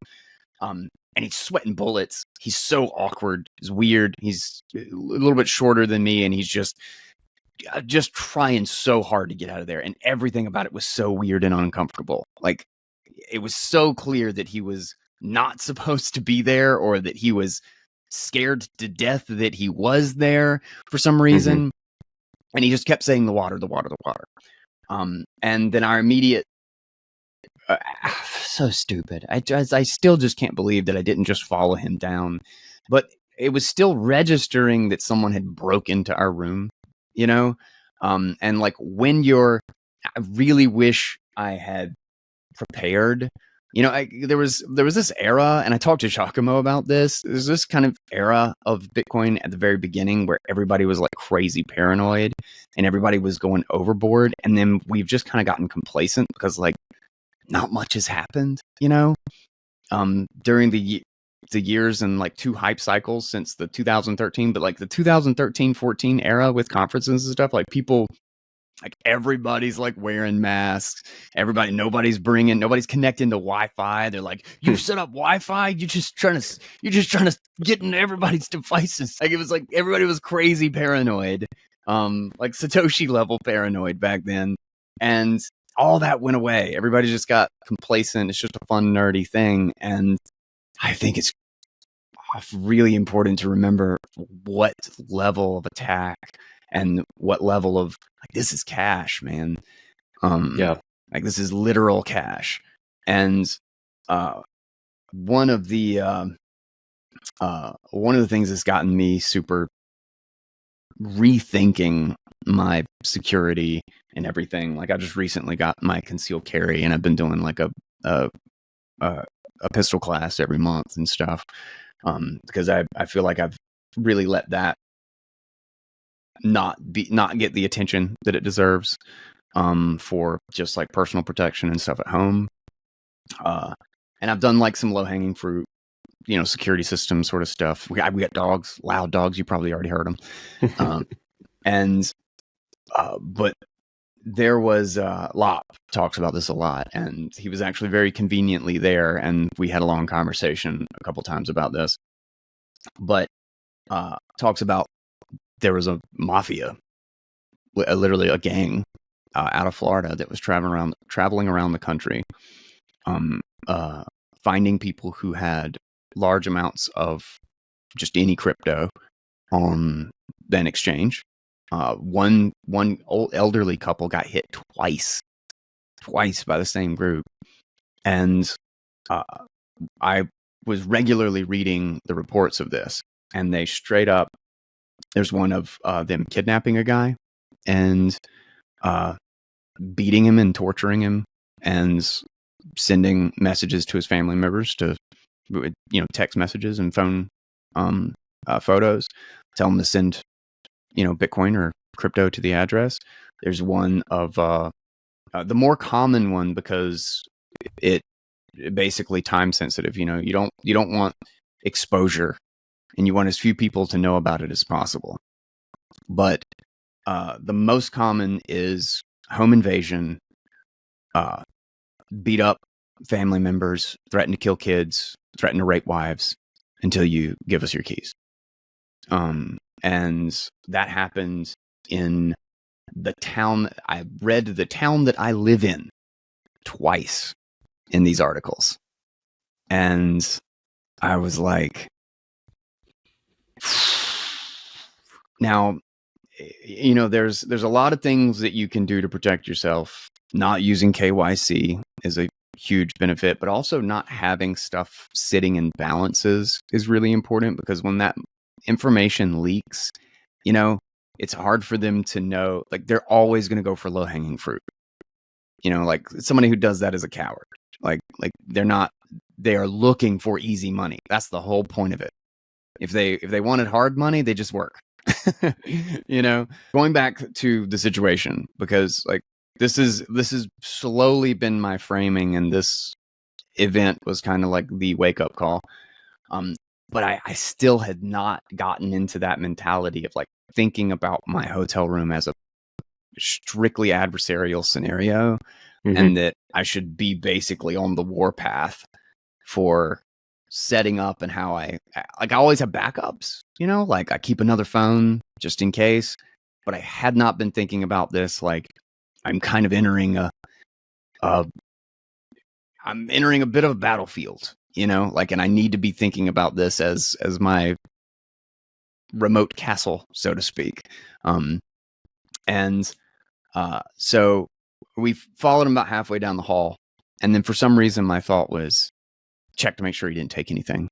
And he's sweating bullets. He's so awkward. He's weird. He's a little bit shorter than me, and he's just trying so hard to get out of there. And everything about it was so weird and uncomfortable. Like, it was so clear that he was not supposed to be there, or that he was scared to death that he was there for some reason. Mm-hmm. And he just kept saying the water. And then our immediate so stupid. I still just can't believe that I didn't just follow him down, but it was still registering that someone had broke into our room, you know? And like I really wish I had prepared. You know, there was this era, and I talked to Giacomo about this. There's this kind of era of Bitcoin at the very beginning where everybody was like crazy paranoid and everybody was going overboard. And then we've just kind of gotten complacent because like not much has happened, you know, during the years and like 2 hype cycles since the 2013, but like the 2013-14 era with conferences and stuff, like people, like everybody's like wearing masks. Nobody's connecting to Wi-Fi. They're like, you set up Wi-Fi. You're just trying to get into everybody's devices. Like it was like everybody was crazy paranoid, like Satoshi level paranoid back then, and all that went away. Everybody just got complacent. It's just a fun nerdy thing, and I think it's really important to remember what level of attack and what level of like this is cash, man. Like this is literal cash. And one of the things that's gotten me super rethinking my security and everything. Like I just recently got my concealed carry, and I've been doing like a pistol class every month and stuff. Because I feel like I've really let that not get the attention that it deserves, for just like personal protection and stuff at home. And I've done like some low hanging fruit, you know, security system sort of stuff. We got dogs, loud dogs. You probably already heard them. But there was Lop talks about this a lot, and he was actually very conveniently there, and we had a long conversation a couple times about this. But talks about there was a mafia, literally a gang out of Florida that was traveling around the country, finding people who had large amounts of just any crypto on an exchange. One old elderly couple got hit twice by the same group, and I was regularly reading the reports of this, and they straight up, there's one of them kidnapping a guy and beating him and torturing him and sending messages to his family members, to, you know, text messages and phone photos, tell them to send, you know, Bitcoin or crypto to the address. There's one of the more common one, because it basically time sensitive. You know, you don't want exposure, and you want as few people to know about it as possible. But the most common is home invasion, beat up family members, threaten to kill kids, threaten to rape wives until you give us your keys. And that happened in the town. I read the town that I live in twice in these articles. And I was like, now, you know, there's a lot of things that you can do to protect yourself. Not using KYC is a huge benefit, but also not having stuff sitting in balances is really important, because when that information leaks, you know, it's hard for them to know. Like, they're always going to go for low hanging fruit. You know, like somebody who does that is a coward. Like they are looking for easy money. That's the whole point of it. If they wanted hard money, they just work. You know, going back to the situation, because like this is slowly been my framing, and this event was kind of like the wake up call. But I still had not gotten into that mentality of like thinking about my hotel room as a strictly adversarial scenario, and that I should be basically on the warpath for setting up, and how I always have backups, you know, like I keep another phone just in case. But I had not been thinking about this. Like, I'm kind of entering I'm entering a bit of a battlefield, you know, like, and I need to be thinking about this as my remote castle, so to speak. So we followed him about halfway down the hall, And then for some reason, my thought was check to make sure he didn't take anything.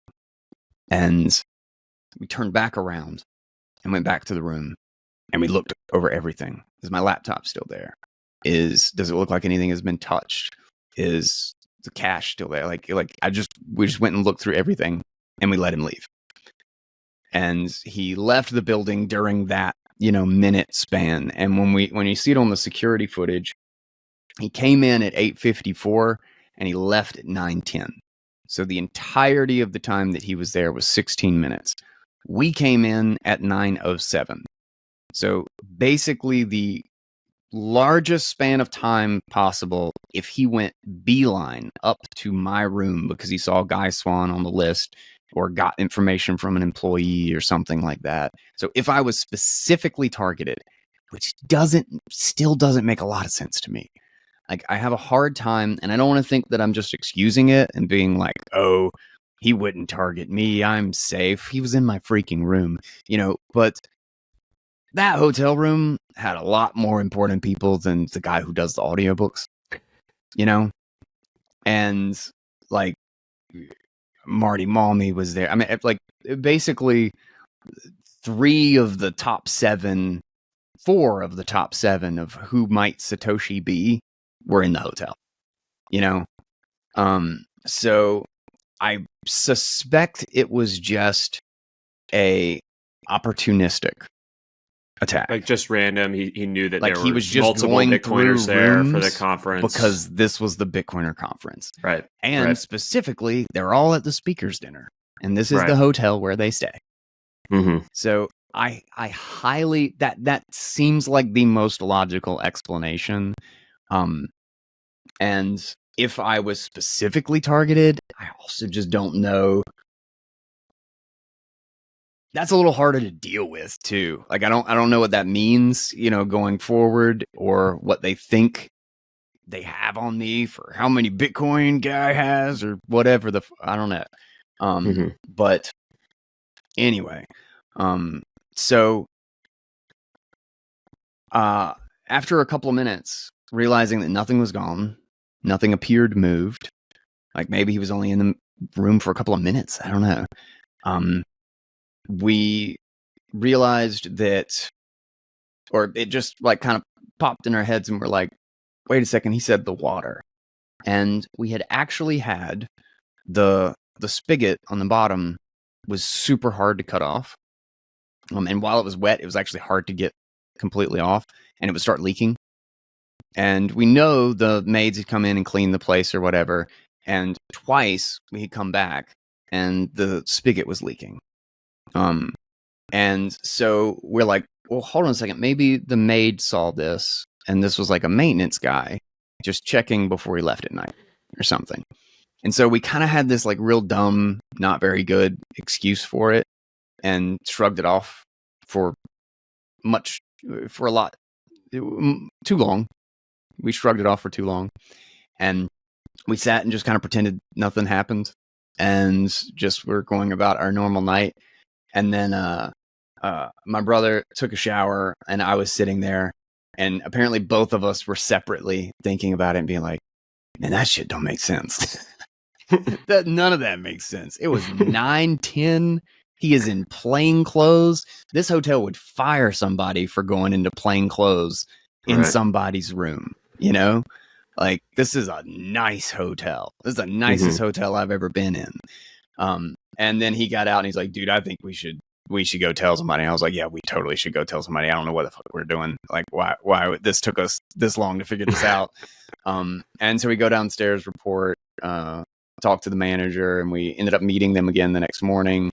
And we turned back around and went back to the room, and we looked over everything. Is my laptop still there? Does it look like anything has been touched? Is the cash still there? We just went and looked through everything, and we let him leave. And he left the building during that, minute span. And when you see it on the security footage, he came in at 8:54 and he left at 9:10. So the entirety of the time that he was there was 16 minutes. We came in at 9:07. So basically the largest span of time possible if he went beeline up to my room because he saw Guy Swan on the list or got information from an employee or something like that. So if I was specifically targeted, which still doesn't make a lot of sense to me. Like, I have a hard time, and I don't want to think that I'm just excusing it and being like, oh, he wouldn't target me, I'm safe. He was in my freaking room, but that hotel room had a lot more important people than the guy who does the audiobooks, and like Marty Malmy was there. I mean, like, basically 4 of the top 7 of who might Satoshi be were in the hotel, so I suspect it was just a opportunistic attack, like just random. He knew that like there he were was just multiple going Bitcoiners through there for the conference because this was the Bitcoiner conference, right? And specifically, they're all at the speakers dinner, and this is the hotel where they stay. Mm-hmm. So I highly that seems like the most logical explanation. And if I was specifically targeted, I also just don't know. That's a little harder to deal with too. Like, I don't know what that means, going forward, or what they think they have on me for how many Bitcoin Guy has or whatever I don't know. But anyway, so after a couple of minutes, realizing that nothing was gone, nothing appeared moved, like maybe he was only in the room for a couple of minutes, I don't know. We realized that, or it just like kind of popped in our heads, and we're like, wait a second, he said the water. And we had actually had the spigot on the bottom was super hard to cut off. And while it was wet, it was actually hard to get completely off, and it would start leaking. And we know the maids had come in and cleaned the place or whatever, and twice we had come back and the spigot was leaking. And so we're like, well, hold on a second, maybe the maid saw this and this was like a maintenance guy just checking before he left at night or something. And so we kind of had this like real dumb, not very good excuse for it, and shrugged it off for a lot too long. We shrugged it off for too long, and we sat and just kind of pretended nothing happened, and just were going about our normal night. And then my brother took a shower, and I was sitting there, and apparently both of us were separately thinking about it and being like, man, that shit don't make sense. None of that makes sense. It was 9:10. He is in plain clothes. This hotel would fire somebody for going into plain clothes in somebody's room, Like, this is a nice hotel. This is the nicest hotel I've ever been in. And then he got out and he's like, dude, I think we should go tell somebody. And I was like, yeah, we totally should go tell somebody. I don't know what the fuck we're doing. Like, why this took us this long to figure this out. And so we go downstairs, report, talk to the manager, and we ended up meeting them again the next morning.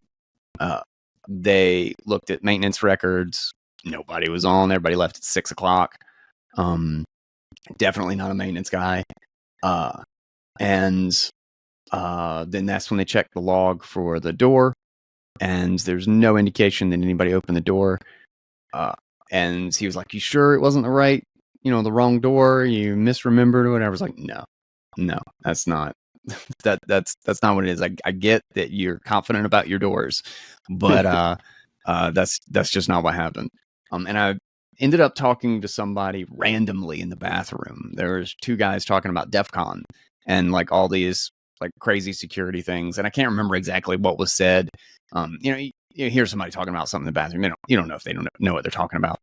They looked at maintenance records. Nobody was on. Everybody left at 6 o'clock. Definitely not a maintenance guy. And then that's when they checked the log for the door, and there's no indication that anybody opened the door. And he was like, you sure it wasn't the wrong door? You misremembered or whatever? I was like, no, that's not. That's not what it is. I get that you're confident about your doors, but that's just not what happened. And I ended up talking to somebody randomly in the bathroom. There was 2 guys talking about DEF CON, and like all these like crazy security things. And I can't remember exactly what was said. You hear somebody talking about something in the bathroom. You don't know if they don't know what they're talking about.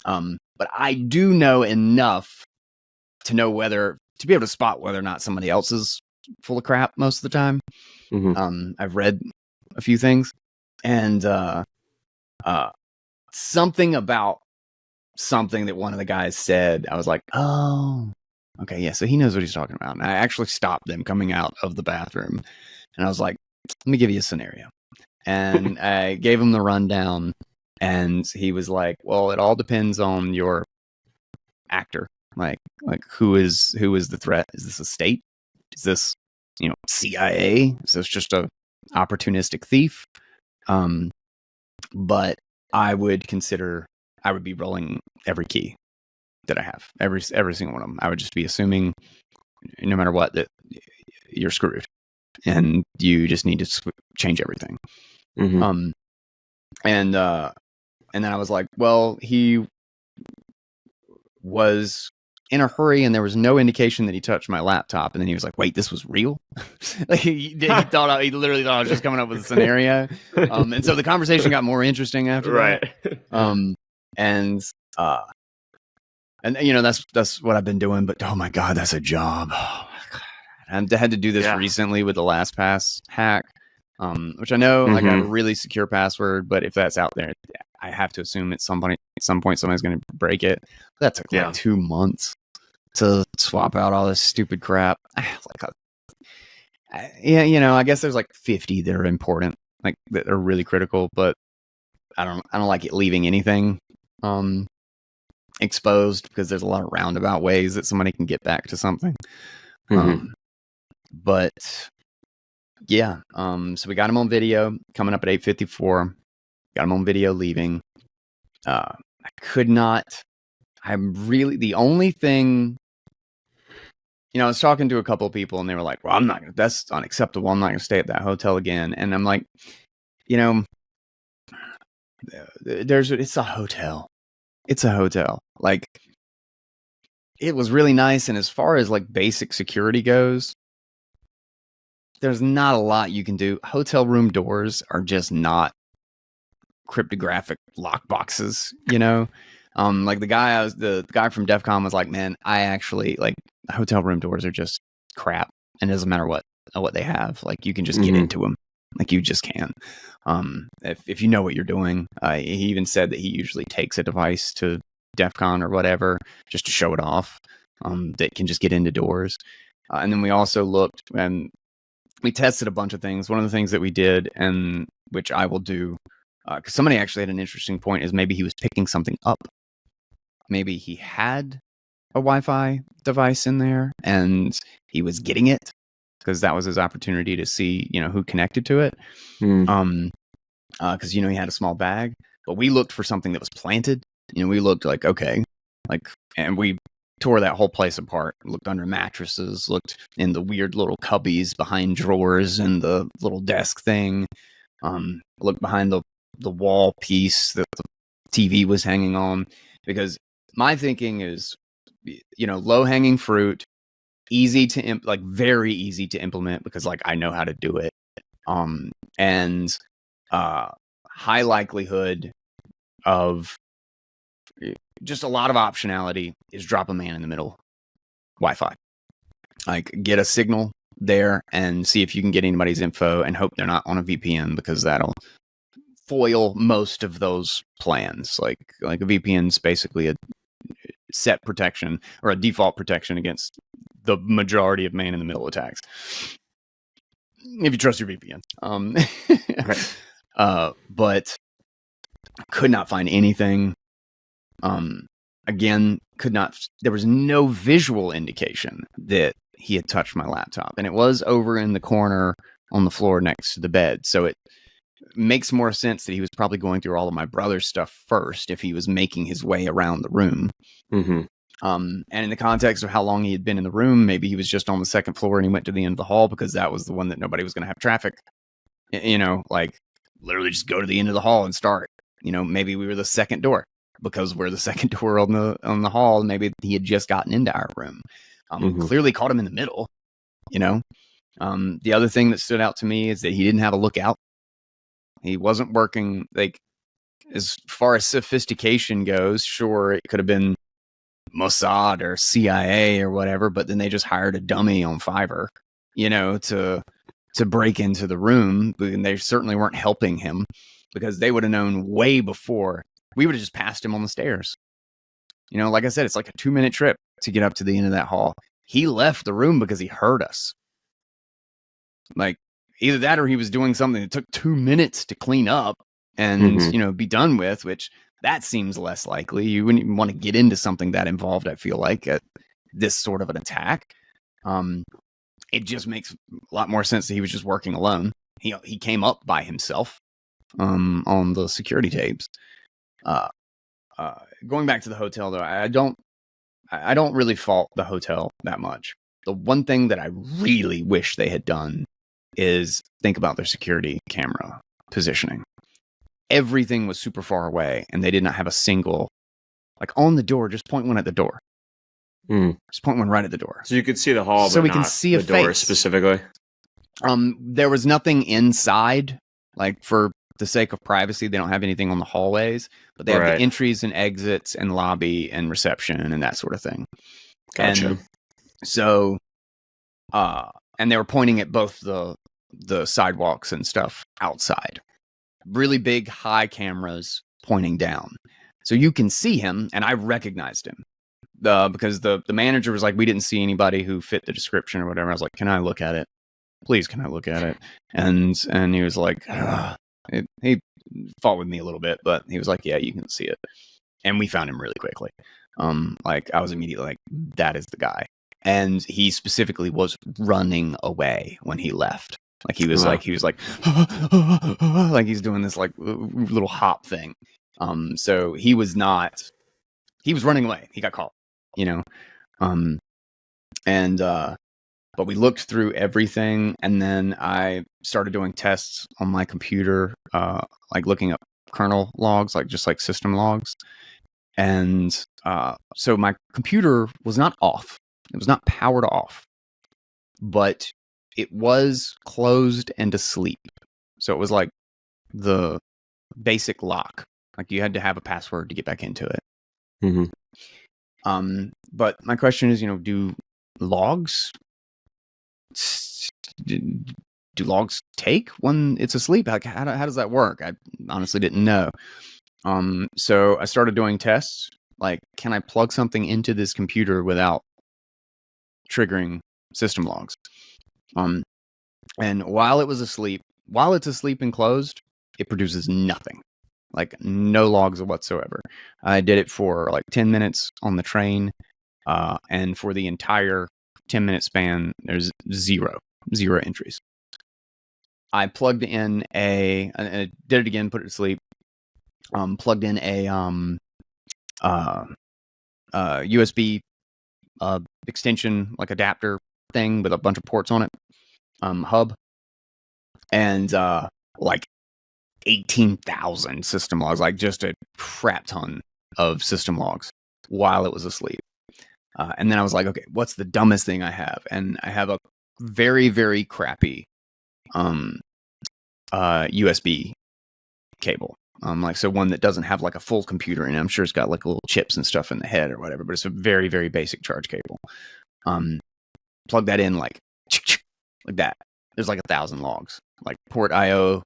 But I do know enough to know to be able to spot whether or not somebody else is full of crap most of the time. I've read a few things, and something about something that one of the guys said, I was like, oh, okay, yeah, so he knows what he's talking about. And I actually stopped them coming out of the bathroom, and I was like, let me give you a scenario. And I gave him the rundown, and he was like, well, it all depends on your actor. Like who is the threat? Is this a state? Is this, CIA? Is this just a opportunistic thief? But I would be rolling every key that I have, every single one of them. I would just be assuming, no matter what, that you're screwed, and you just need to change everything. And then I was like, well, he was in a hurry, and there was no indication that he touched my laptop. And then he was like, wait, this was real? Like he literally thought I was just coming up with a scenario. And so the conversation got more interesting after that. And that's what I've been doing, but oh my God, that's a job. Oh my God. I had to do this recently with the LastPass hack, which I know like I have a really secure password, but if that's out there, I have to assume at some point somebody's going to break it. That took like 2 months to swap out all this stupid crap. I guess there's like 50 that are important, like that are really critical, but I don't like it leaving anything exposed, because there's a lot of roundabout ways that somebody can get back to something. But yeah, so we got him on video coming up at 8:54. Got him on video leaving. The only thing, I was talking to a couple of people, and they were like, well, that's unacceptable. I'm not going to stay at that hotel again. And I'm like, it's a hotel. It's a hotel. Like, it was really nice. And as far as like basic security goes, there's not a lot you can do. Hotel room doors are just cryptographic lock boxes, like the guy from DEF CON was like, man, I actually like hotel room doors are just crap, and it doesn't matter what they have, like you can just get into them, like you just can, if you know what you're doing. He even said that he usually takes a device to DEF CON or whatever just to show it off, that can just get into doors. And then we also looked and we tested a bunch of things. One of the things that we did, and which I will do, because somebody actually had an interesting point, is maybe he was picking something up. Maybe he had a Wi-Fi device in there and he was getting it because that was his opportunity to see, who connected to it. Because, he had a small bag. But we looked for something that was planted. We looked like, okay, like, and we tore that whole place apart. Looked under mattresses, looked in the weird little cubbies behind drawers and the little desk thing. Looked behind the wall piece that the TV was hanging on, because my thinking is, low hanging fruit, very easy to implement, because like I know how to do it. And high likelihood of just a lot of optionality is drop a man in the middle Wi-Fi. Like get a signal there and see if you can get anybody's info, and hope they're not on a VPN, because that'll foil most of those plans. Like a VPN's basically a set protection or a default protection against the majority of man in the middle attacks, if you trust your VPN. Right. But could not find anything. Again, there was no visual indication that he had touched my laptop, and it was over in the corner on the floor next to the bed. So it makes more sense that he was probably going through all of my brother's stuff first if he was making his way around the room. And in the context of how long he had been in the room, maybe he was just on the second floor and he went to the end of the hall because that was the one that nobody was going to have traffic. Like literally just go to the end of the hall and start. Maybe we were the second door because we're the second door on the hall. Maybe he had just gotten into our room. Clearly caught him in the middle. you know? The other thing that stood out to me is that he didn't have a lookout. He wasn't working, like, as far as sophistication goes, sure, it could have been Mossad or CIA or whatever, but then they just hired a dummy on Fiverr, you know, to break into the room. And they certainly weren't helping him, because they would have known way before. We would have just passed him on the stairs. You know, like I said, it's like a 2-minute trip to get up to the end of that hall. He left the room because he heard us. Like, either that or he was doing something that took 2 minutes to clean up and, you know, be done with, which that seems less likely. You wouldn't even want to get into something that involved, I feel like, at this sort of an attack. It just makes a lot more sense that he was just working alone. He came up by himself on the security tapes. Going back to the hotel, though, I don't really fault the hotel that much. The one thing that I really wish they had done is think about their security camera positioning. Everything was super far away, and they did not have a single, like, on the door. Just point one at the door. Just point one right at the door, so you could see the hall, so but we not can see a the door face specifically. There was nothing inside, like, for the sake of privacy. They don't have anything on the hallways, but they have the entries and exits and lobby and reception and that sort of thing. Gotcha. And so, and they were pointing at both the sidewalks and stuff outside. Really big, high cameras pointing down. So you can see him, and I recognized him. Because the manager was like, we didn't see anybody who fit the description or whatever. I was like, can I look at it? Please, can I look at it? And he was like, he fought with me a little bit, but he was like, yeah, you can see it. And we found him really quickly. Like, I was immediately like, that is the guy. And he specifically was running away when he left. Like, he was like like he's doing this like little hop thing. So he was running away. He got caught, you know? But we looked through everything, and then I started doing tests on my computer, like looking up kernel logs, like just like system logs. And so my computer was not off. It was not powered off, but it was closed and asleep. So it was like the basic lock. Like, you had to have a password to get back into it. But my question is, you know, do logs take when it's asleep? Like, how does that work? I honestly didn't know. So I started doing tests. Like, can I plug something into this computer without triggering system logs? And while it's asleep and closed, it produces nothing. Like, no logs whatsoever. I did it for like 10 minutes on the train. And for the entire 10-minute span, there's zero entries. I plugged in I did it again, put it to sleep. Plugged in a USB extension, like adapter thing with a bunch of ports on it, hub, and like 18,000 system logs, like just a crap ton of system logs while it was asleep. And then I was like, okay, what's the dumbest thing I have? And I have a very, very crappy USB cable. Like, so one that doesn't have like a full computer in it. I'm sure it's got like little chips and stuff in the head or whatever, but it's a very, very basic charge cable. Plug that in like that. There's like 1,000 logs, like port IO,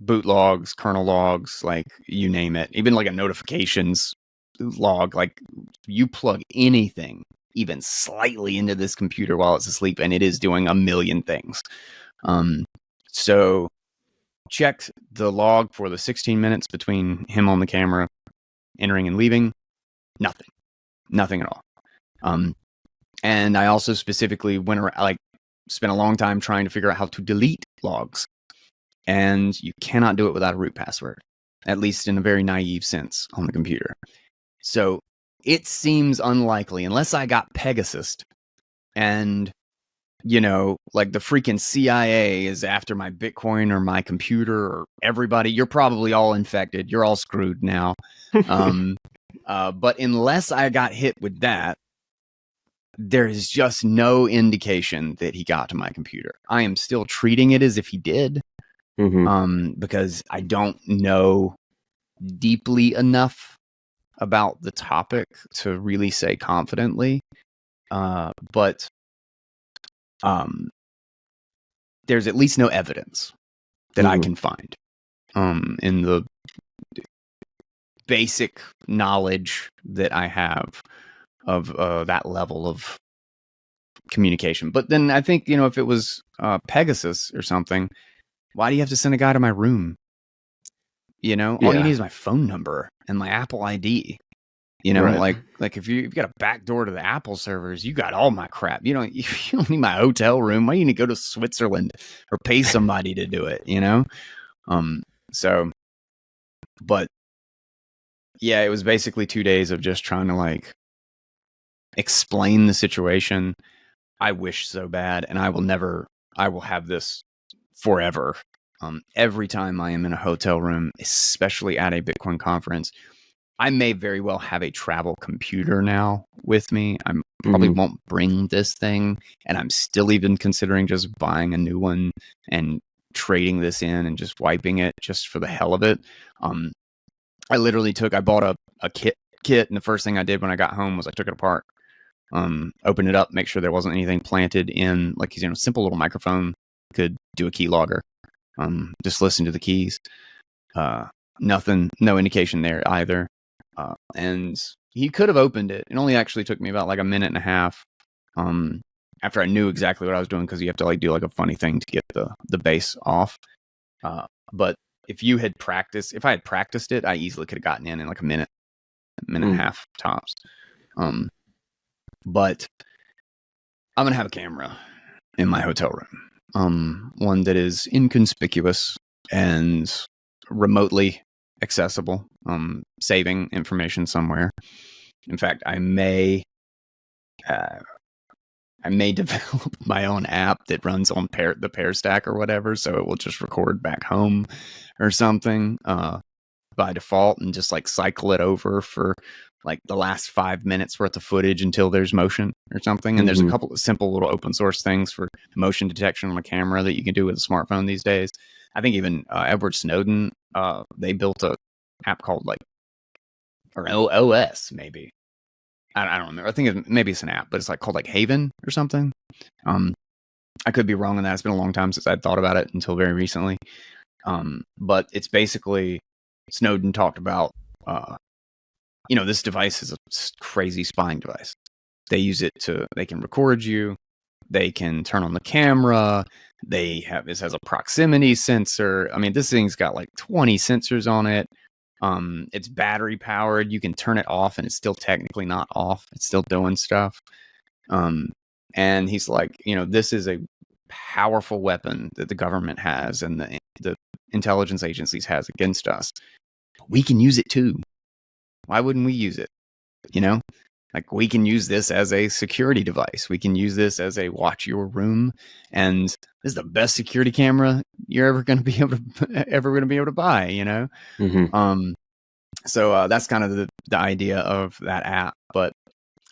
boot logs, kernel logs, like you name it. Even like a notifications log. Like, you plug anything even slightly into this computer while it's asleep, and it is doing a million things. So checked the log for the 16 minutes between him on the camera entering and leaving. Nothing at all. And I also specifically went around, like, spent a long time trying to figure out how to delete logs, and you cannot do it without a root password, at least in a very naive sense on the computer. So it seems unlikely, unless I got Pegasus and, you know, like the freaking CIA is after my Bitcoin or my computer or everybody. You're probably all infected. You're all screwed now. But unless I got hit with that, there is just no indication that he got to my computer. I am still treating it as if he did, because I don't know deeply enough about the topic to really say confidently. But there's at least no evidence that I can find in the basic knowledge that I have of that level of communication. But then I think, if it was Pegasus or something, why do you have to send a guy to my room? All you need is my phone number and my Apple ID. Right. Like if you've got a back door to the Apple servers, you got all my crap. You don't need my hotel room. Why do you need to go to Switzerland or pay somebody to do it? But yeah, it was basically 2 days of just trying to explain the situation. I wish so bad, and I will have this forever. Every time I am in a hotel room, especially at a Bitcoin conference, I may very well have a travel computer now with me. I probably won't bring this thing, and I'm still even considering just buying a new one and trading this in and just wiping it just for the hell of it. I bought a kit, and the first thing I did when I got home was I took it apart, opened it up, make sure there wasn't anything planted in, simple little microphone, could do a keylogger, just listen to the keys. Nothing, no indication there either. And he could have opened it. It only actually took me about a minute and a half after I knew exactly what I was doing, because you have to do a funny thing to get the base off. But if I had practiced it, I easily could have gotten in a minute and a half tops. But I'm going to have a camera in my hotel room. One that is inconspicuous and remotely accessible, saving information somewhere. In fact, I may develop my own app that runs on the Pair Stack or whatever, so it will just record back home or something by default, and just cycle it over for the last 5 minutes worth of footage until there's motion or something. And there's a couple of simple little open source things for motion detection on a camera that you can do with a smartphone these days. I think even Edward Snowden, they built a app called or OS maybe. I don't remember. I think maybe it's an app, but it's called Haven or something. I could be wrong on that. It's been a long time since I'd thought about it until very recently. But it's basically, Snowden talked about, this device is a crazy spying device. They use it they can record you. They can turn on the camera. This has a proximity sensor. I mean, this thing's got 20 sensors on it. It's battery powered. You can turn it off and it's still technically not off. It's still doing stuff. And he's this is a powerful weapon that the government has and the intelligence agencies has against us. We can use it too. Why wouldn't we use it? We can use this as a security device. We can use this as a watch your room. And this is the best security camera you're ever going to be able to buy, So that's kind of the idea of that app. But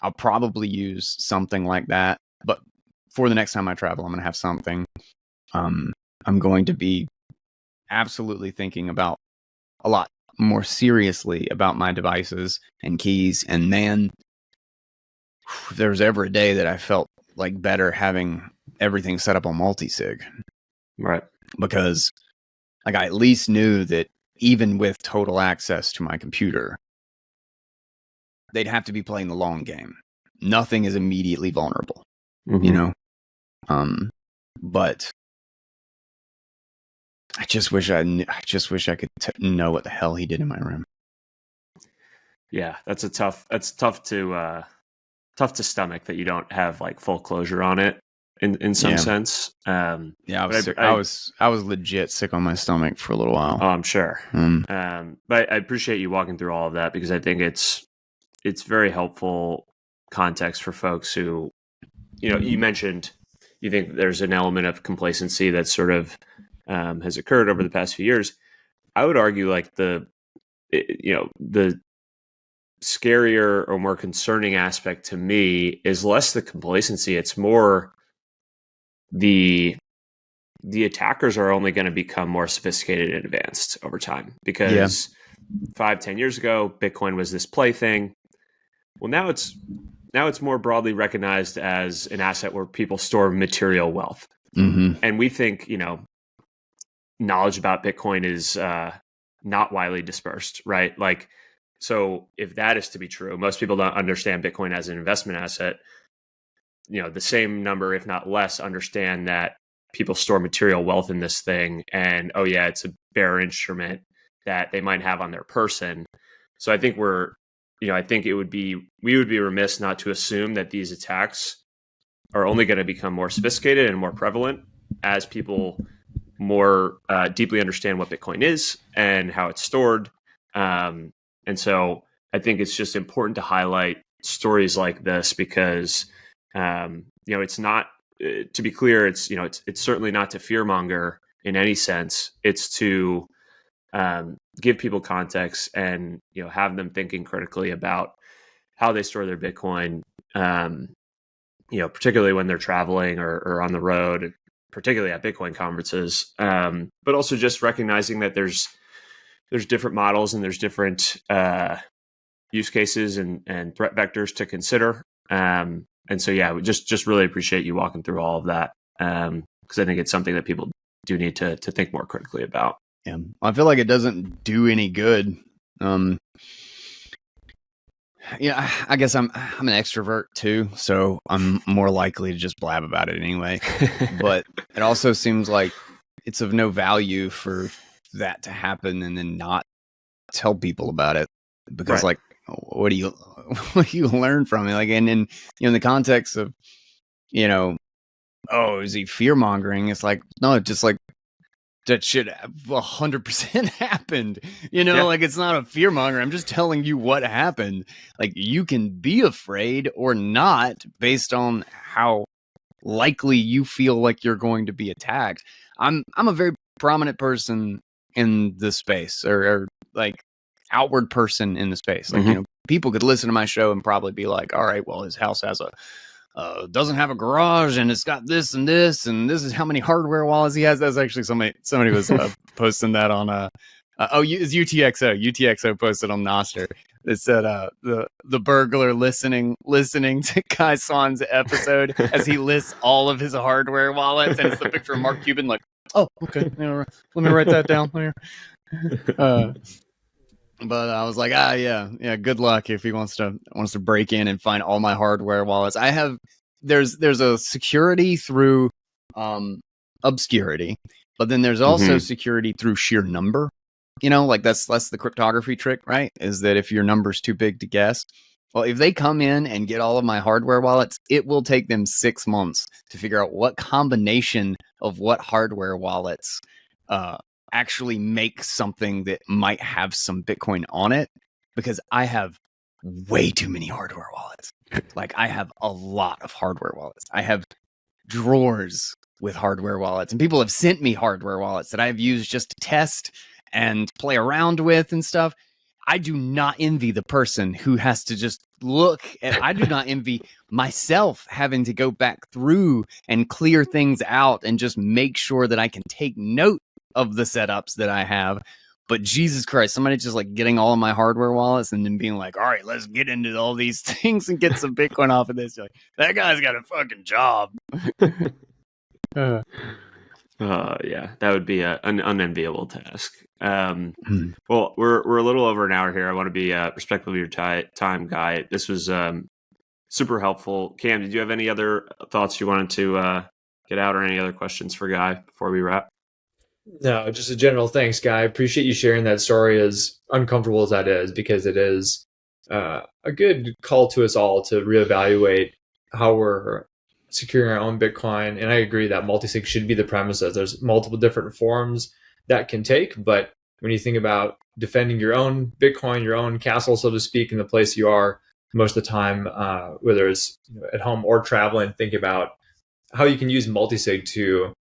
I'll probably use something like that. But for the next time I travel, I'm going to have something. I'm going to be absolutely thinking about a lot more seriously about my devices and keys. And man, if there was ever a day that I felt better having everything set up on multisig. Right. Because I at least knew that even with total access to my computer, they'd have to be playing the long game. Nothing is immediately vulnerable, but I just wish I could know what the hell he did in my room. Yeah, that's tough to stomach that you don't have like full closure on it in some sense. I was sick. I was legit sick on my stomach for a little while. Oh, I'm sure. But I appreciate you walking through all of that, because I think it's very helpful context for folks who, you mentioned you think there's an element of complacency that sort of has occurred over the past few years. I would argue like the scarier or more concerning aspect to me is less the complacency. It's more the attackers are only going to become more sophisticated and advanced over time, because 5-10 years ago, Bitcoin was this plaything. Well, now it's more broadly recognized as an asset where people store material wealth. And we think, knowledge about Bitcoin is not widely dispersed, right? Like, so if that is to be true, most people don't understand Bitcoin as an investment asset. The same number, if not less, understand that people store material wealth in this thing, and it's a bearer instrument that they might have on their person. So I think we would be remiss not to assume that these attacks are only going to become more sophisticated and more prevalent as people more deeply understand what Bitcoin is and how it's stored. And so I think it's just important to highlight stories like this, because it's not, to be clear, it's certainly not to fearmonger in any sense. It's to give people context and have them thinking critically about how they store their Bitcoin, particularly when they're traveling or on the road, particularly at Bitcoin conferences, but also just recognizing that there's different models and there's different use cases and threat vectors to consider. And so, we just really appreciate you walking through all of that, because I think it's something that people do need to think more critically about. Yeah, I feel like it doesn't do any good. I guess I'm an extrovert too, so I'm more likely to just blab about it anyway. But it also seems like it's of no value for that to happen and then not tell people about it, because like, what do you learn from it? Like, and in in the context of is he fear mongering? It's like, no, just like that shit 100% happened. Like, it's not a fear monger. I'm just telling you what happened. Like, you can be afraid or not based on how likely you feel like you're going to be attacked. I'm a very prominent person in the space, or like outward person in the space. Like, people could listen to my show and probably be like, all right, well, his house has doesn't have a garage, and it's got this, and this is how many hardware wallets he has. That's actually somebody was posting that on it's UTXO posted on Nostr. It said the burglar listening to Kai Swan's episode as he lists all of his hardware wallets, and it's the picture of Mark Cuban, like, oh, okay, let me write that down here. But I was like, yeah, good luck if he wants to break in and find all my hardware wallets. There's a security through obscurity, but then there's also security through sheer number. Like that's the cryptography trick, right? Is that if your number's too big to guess, well, if they come in and get all of my hardware wallets, it will take them 6 months to figure out what combination of what hardware wallets actually make something that might have some Bitcoin on it, because I have way too many hardware wallets. Like, I have a lot of hardware wallets. I have drawers with hardware wallets, and people have sent me hardware wallets that I've used just to test and play around with and stuff. I do not envy the person who has to just look at, I do not envy myself having to go back through and clear things out and just make sure that I can take note of the setups that I have. But Jesus Christ, somebody just like getting all of my hardware wallets and then being like, all right, let's get into all these things and get some Bitcoin off of this. You're like, that guy's got a fucking job. Yeah, that would be an unenviable task. Well, we're a little over an hour here. I want to be respectful of your time, Guy. This was super helpful. Cam, did you have any other thoughts you wanted to get out, or any other questions for Guy before we wrap? No, just a general thanks, Guy. I appreciate you sharing that story, as uncomfortable as that is, because it is a good call to us all to reevaluate how we're securing our own Bitcoin. And I agree that multisig should be the premise, that there's multiple different forms that can take. But when you think about defending your own Bitcoin, your own castle, so to speak, in the place you are most of the time, whether it's at home or traveling, think about how you can use multisig to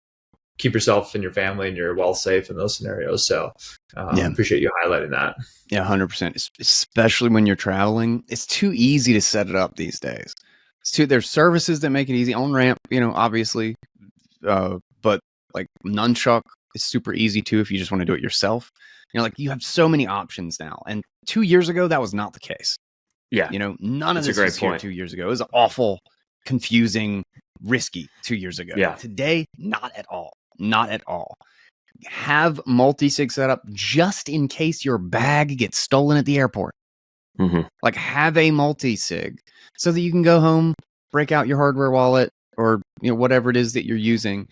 keep yourself and your family and your wealth safe in those scenarios. So appreciate you highlighting that. Yeah, 100%. Especially when you're traveling, it's too easy to set it up these days. There's services that make it easy. Onramp, obviously, but like Nunchuck is super easy too if you just want to do it yourself. You have so many options now. And 2 years ago, that was not the case. Yeah, none of this was here 2 years ago. It was awful, confusing, risky 2 years ago. Yeah. Today, not at all. Not at all. Have multi-sig set up just in case your bag gets stolen at the airport. Mm-hmm. Like, have a multi-sig so that you can go home, break out your hardware wallet or whatever it is that you're using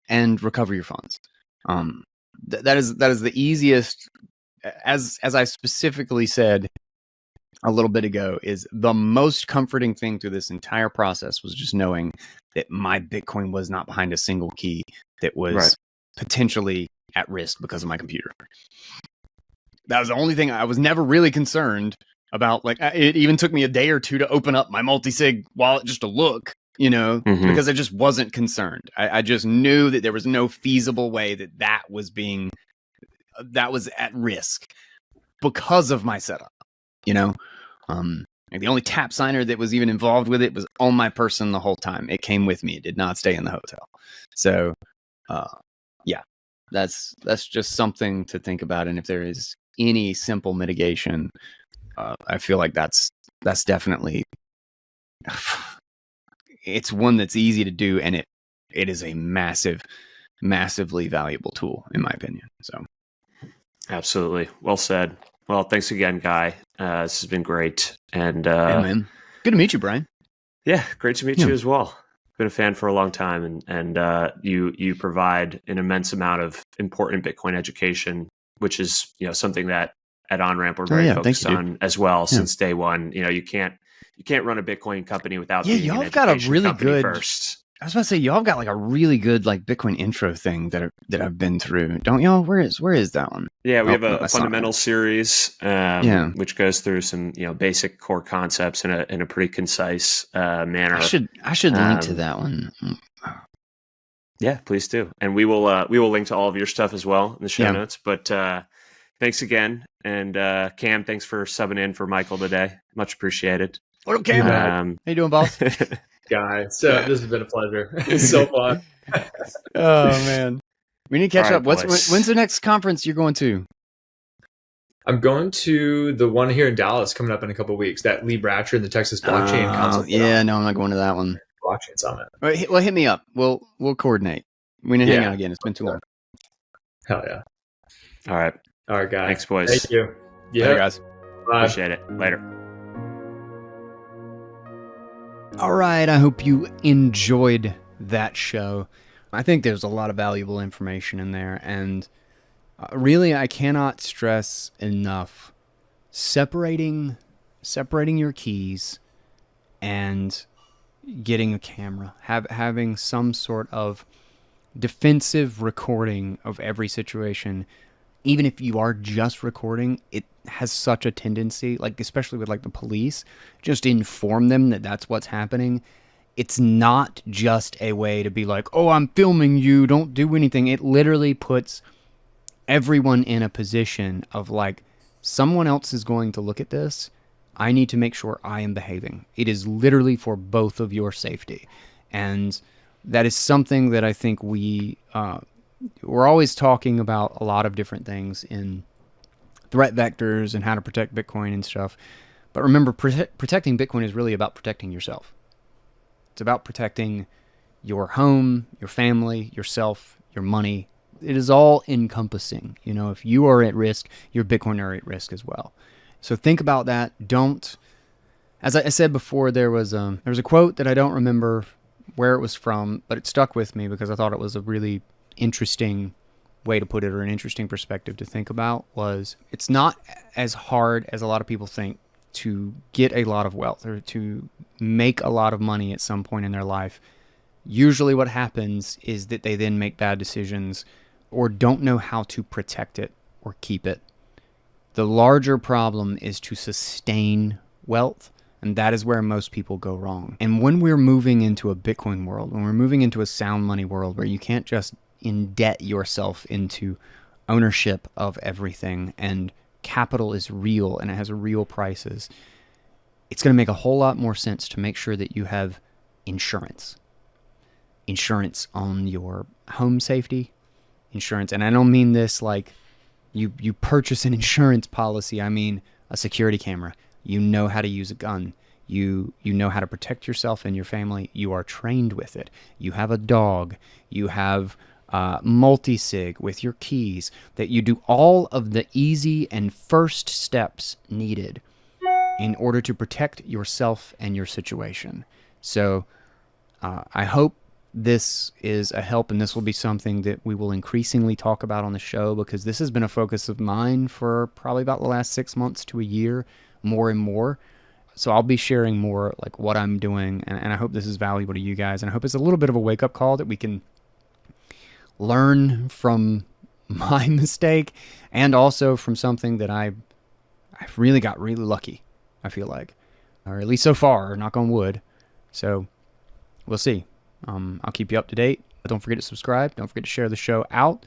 and recover your funds. That is the easiest, as I specifically said a little bit ago, is the most comforting thing through this entire process was just knowing that my Bitcoin was not behind a single key that was potentially at risk because of my computer. That was the only thing. I was never really concerned about. Like, it even took me a day or two to open up my multisig wallet just to look, because I just wasn't concerned. I just knew that there was no feasible way that was at risk because of my setup. The only tap signer that was even involved with it was on my person the whole time. It came with me. It did not stay in the hotel. So, that's just something to think about. And if there is any simple mitigation, I feel like that's definitely, it's one that's easy to do, and it is a massively valuable tool in my opinion. So, absolutely, well said. Well, thanks again, Guy. This has been great, and hey, man, good to meet you, Brian. Yeah, great to meet you as well. Been a fan for a long time, and you provide an immense amount of important Bitcoin education, which is something that at Onramp we're very focused on as well since day one. You can't run a Bitcoin company without being y'all an got a education really company good first. I was about to say, y'all got like a really good Bitcoin intro thing that I've been through, don't y'all? Where is that one? Yeah, we have a fundamental series, which goes through some basic core concepts in a pretty concise manner. I should link to that one. Yeah, please do, and we will link to all of your stuff as well in the show notes. But thanks again, and Cam, thanks for subbing in for Michael today. Much appreciated. What up, Cam? How you doing, boss? Guy, so this has been a pleasure. It's so fun. Oh man, we need to catch up. Boys. When's the next conference you're going to? I'm going to the one here in Dallas coming up in a couple of weeks. That Lee Bratcher and the Texas Blockchain Council. Yeah, no, I'm not going to that one. Blockchain Summit. Well, hit me up. We'll coordinate. We need to hang out again. It's been too long. Hell yeah! All right, guys. Thanks, boys. Thank you. Yeah, guys. Bye. Appreciate it. Later. All right, I hope you enjoyed that show. I think there's a lot of valuable information in there, and really I cannot stress enough separating your keys and getting a camera, having some sort of defensive recording of every situation. Even if you are just recording, it has such a tendency, especially with the police, just inform them that that's what's happening. It's not just a way to be like, oh, I'm filming you, don't do anything. It literally puts everyone in a position of someone else is going to look at this. I need to make sure I am behaving. It is literally for both of your safety. And that is something that I think we're always talking about a lot of different things in threat vectors and how to protect Bitcoin and stuff. But remember, protecting Bitcoin is really about protecting yourself. It's about protecting your home, your family, yourself, your money. It is all encompassing. If you are at risk, your Bitcoin are at risk as well. So think about that. As I said before, there was a quote that I don't remember where it was from, but it stuck with me because I thought it was a really interesting way to put it, or an interesting perspective to think about. Was it's not as hard as a lot of people think to get a lot of wealth or to make a lot of money at some point in their life. Usually what happens is that they then make bad decisions or don't know how to protect it or keep it. The larger problem is to sustain wealth, and that is where most people go wrong. And when we're moving into a Bitcoin world, when we're moving into a sound money world where you can't just indebt yourself into ownership of everything, and capital is real and it has real prices, it's going to make a whole lot more sense to make sure that you have insurance. Insurance on your home safety, insurance. And I don't mean this like you purchase an insurance policy. I mean a security camera. You know how to use a gun. You know how to protect yourself and your family. You are trained with it. You have a dog. You have multisig with your keys, that you do all of the easy and first steps needed in order to protect yourself and your situation. So I hope this is a help, and this will be something that we will increasingly talk about on the show, because this has been a focus of mine for probably about the last 6 months to a year, more and more. So I'll be sharing more like what I'm doing, and I hope this is valuable to you guys, and I hope it's a little bit of a wake-up call that we can learn from my mistake, and also from something that I really got really lucky, I feel like, or at least so far, knock on wood. So we'll see. I'll keep you up to date. Don't forget to subscribe. Don't forget to share the show out.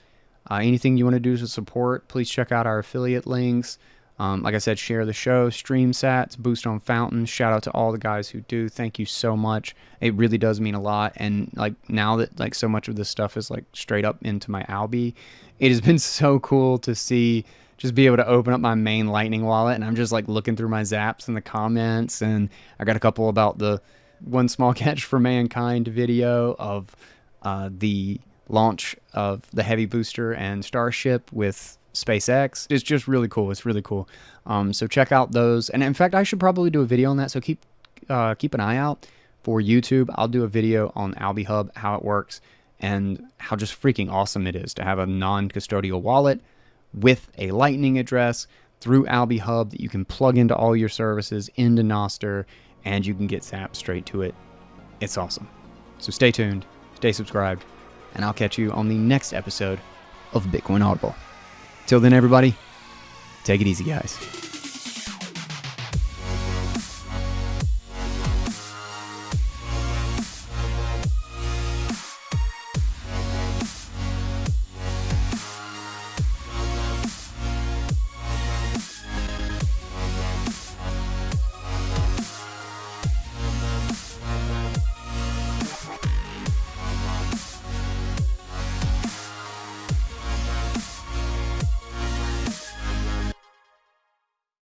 Anything you want to do to support, please check out our affiliate links. Like I said, share the show, stream sats, boost on fountains. Shout out to all the guys who do. Thank you so much. It really does mean a lot. And like now that like so much of this stuff is like straight up into my Albi, it has been so cool to see, just be able to open up my main Lightning wallet, and I'm just like looking through my zaps and the comments, and I got a couple about the One Small Catch for Mankind video of the launch of the Heavy Booster and Starship with SpaceX. It's just really cool. It's really cool. So check out those. And in fact, I should probably do a video on that. So keep an eye out for YouTube. I'll do a video on Albi Hub, how it works, and how just freaking awesome it is to have a non-custodial wallet with a Lightning address through Albi Hub that you can plug into all your services into Nostr, and you can get zapped straight to it. It's awesome. So stay tuned, stay subscribed, and I'll catch you on the next episode of Bitcoin Audible. Till then, everybody, take it easy, guys.